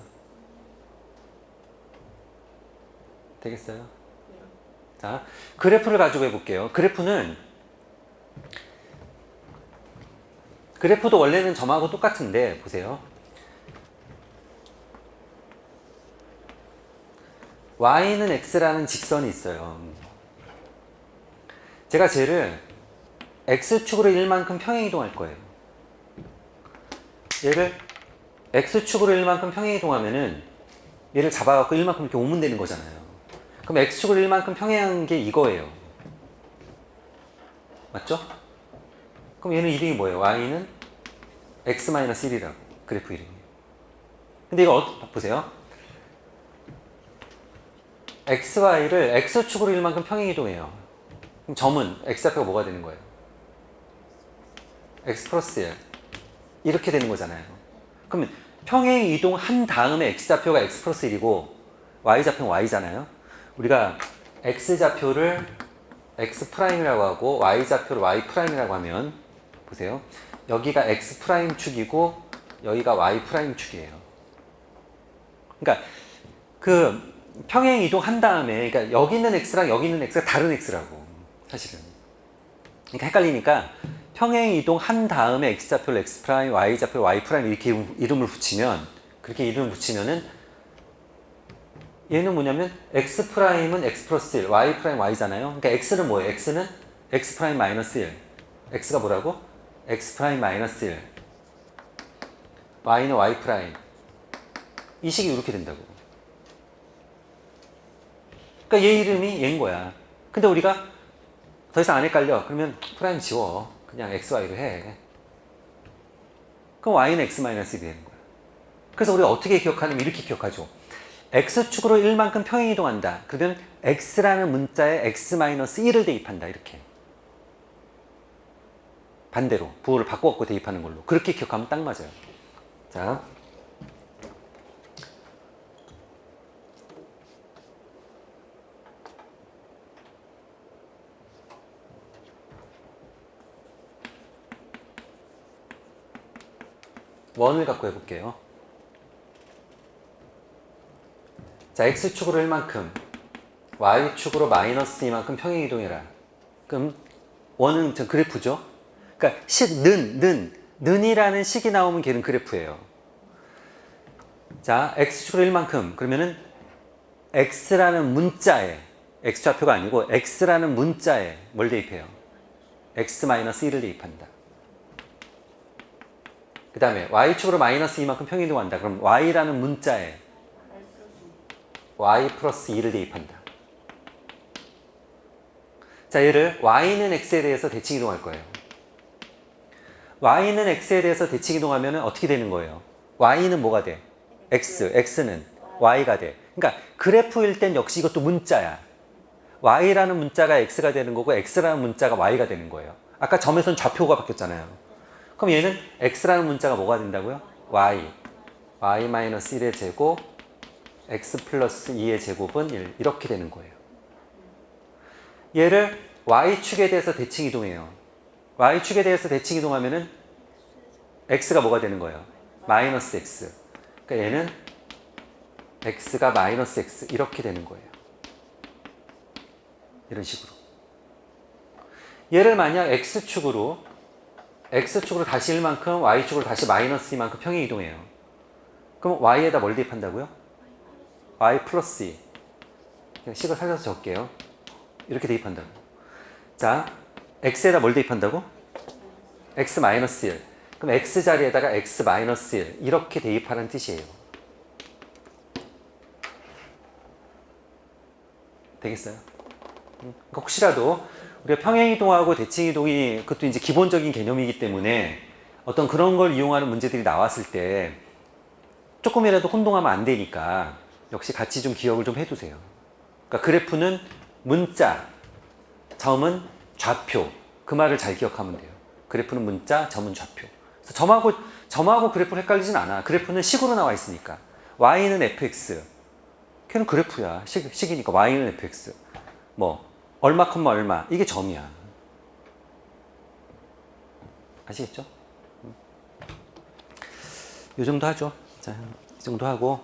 되겠어요? 자, 그래프를 가지고 해볼게요. 그래프도 원래는 점하고 똑같은데, 보세요. y는 x라는 직선이 있어요. 제가 쟤를 x축으로 1만큼 평행이동할 거예요. 얘를 x축으로 1만큼 평행이동하면은 얘를 잡아갖고 1만큼 이렇게 오면 되는 거잖아요. 그럼 x축으로 1만큼 평행한 게 이거예요. 맞죠? 그럼 얘는 이름이 뭐예요? y는 x-1이라고. 그래프 이름이. 근데 이거 보세요. xy를 x축으로 1만큼 평행이동해요. 그럼 점은 x좌표가 뭐가 되는 거예요? x 플러스 1. 이렇게 되는 거잖아요. 그러면 평행이동한 다음에 x좌표가 x 플러스 1이고 y좌표는 y잖아요. 우리가 x좌표를 x'이라고 하고 y좌표를 y'이라고 하면 보세요. 여기가 x'축이고 여기가 y'축이에요. 그러니까 그 평행 이동한 다음에 그러니까 여기 있는 x랑 여기 있는 x가 다른 x라고 사실은. 그러니까 헷갈리니까 평행 이동한 다음에 x좌표를 x', y좌표를 y' 이렇게 이름을 붙이면 그렇게 이름을 붙이면은 얘는 뭐냐면 x'은 x 플러스 1, y' y잖아요. 그러니까 x는 뭐예요? x는 x' 마이너스 1. x가 뭐라고? x' 마이너스 1. y는 y'. 이 식이 이렇게 된다고. 그러니까 얘 이름이 얘인 거야. 근데 우리가 더 이상 안 헷갈려. 그러면 프라임 지워. 그냥 x, y로 해. 그럼 y는 x-1이 되는 거야. 그래서 우리가 어떻게 기억하냐면 이렇게 기억하죠. x축으로 1만큼 평행이동한다. 그러면 x라는 문자에 x-1을 대입한다. 이렇게. 반대로 부호를 바꿔갖고 대입하는 걸로. 그렇게 기억하면 딱 맞아요. 자. 원을 갖고 해볼게요. 자, x축으로 1만큼, y축으로 마이너스 2만큼 평행이동해라. 그럼 원은 그래프죠. 그러니까 는이라는 식이 나오면 걔는 그래프예요. 자, x축으로 1만큼 그러면은 x라는 문자에 x좌표가 아니고 x라는 문자에 뭘 대입해요? x-1을 대입한다. 그 다음에 y축으로 마이너스 2만큼 평행이동한다. 그럼 y라는 문자에 y 플러스 2를 대입한다. 자, 얘를 y는 x에 대해서 대칭이동할 거예요. y는 x에 대해서 대칭이동하면 어떻게 되는 거예요? y는 뭐가 돼? x는 y가 돼. 그러니까 그래프일 땐 역시 이것도 문자야. y라는 문자가 x가 되는 거고 x라는 문자가 y가 되는 거예요. 아까 점에서는 좌표가 바뀌었잖아요. 그럼 얘는 x라는 문자가 뭐가 된다고요? y-1의 제곱 x 플러스 2의 제곱은 1 이렇게 되는 거예요. 얘를 y축에 대해서 대칭이동해요. y축에 대해서 대칭이동하면은 x가 뭐가 되는 거예요? 마이너스 x. 그러니까 얘는 x가 마이너스 x 이렇게 되는 거예요. 이런 식으로. 얘를 만약 x축으로 다시 1만큼 y축으로 다시 마이너스 2만큼 평행 이동해요. 그럼 y에다 뭘 대입한다고요? y 플러스 2. 그냥 식을 살려서 적게요. 이렇게 대입한다고. 자, x에다 뭘 대입한다고? x 마이너스 1. 그럼 x 자리에다가 x 마이너스 1 이렇게 대입하라는 뜻이에요. 되겠어요? 그러니까 혹시라도 우리가 평행이동하고 대칭이동이 그것도 이제 기본적인 개념이기 때문에 어떤 그런 걸 이용하는 문제들이 나왔을 때 조금이라도 혼동하면 안 되니까 역시 같이 좀 기억을 좀 해두세요. 그러니까 그래프는 문자, 점은 좌표. 그 말을 잘 기억하면 돼요. 그래프는 문자, 점은 좌표. 그래서 점하고 그래프를 헷갈리진 않아. 그래프는 식으로 나와 있으니까. y는 fx. 걔는 그래프야. 식이니까 y는 fx. 뭐 얼마 컴마 얼마 이게 점이야. 아시겠죠? 이 정도 하죠. 자, 이 정도 하고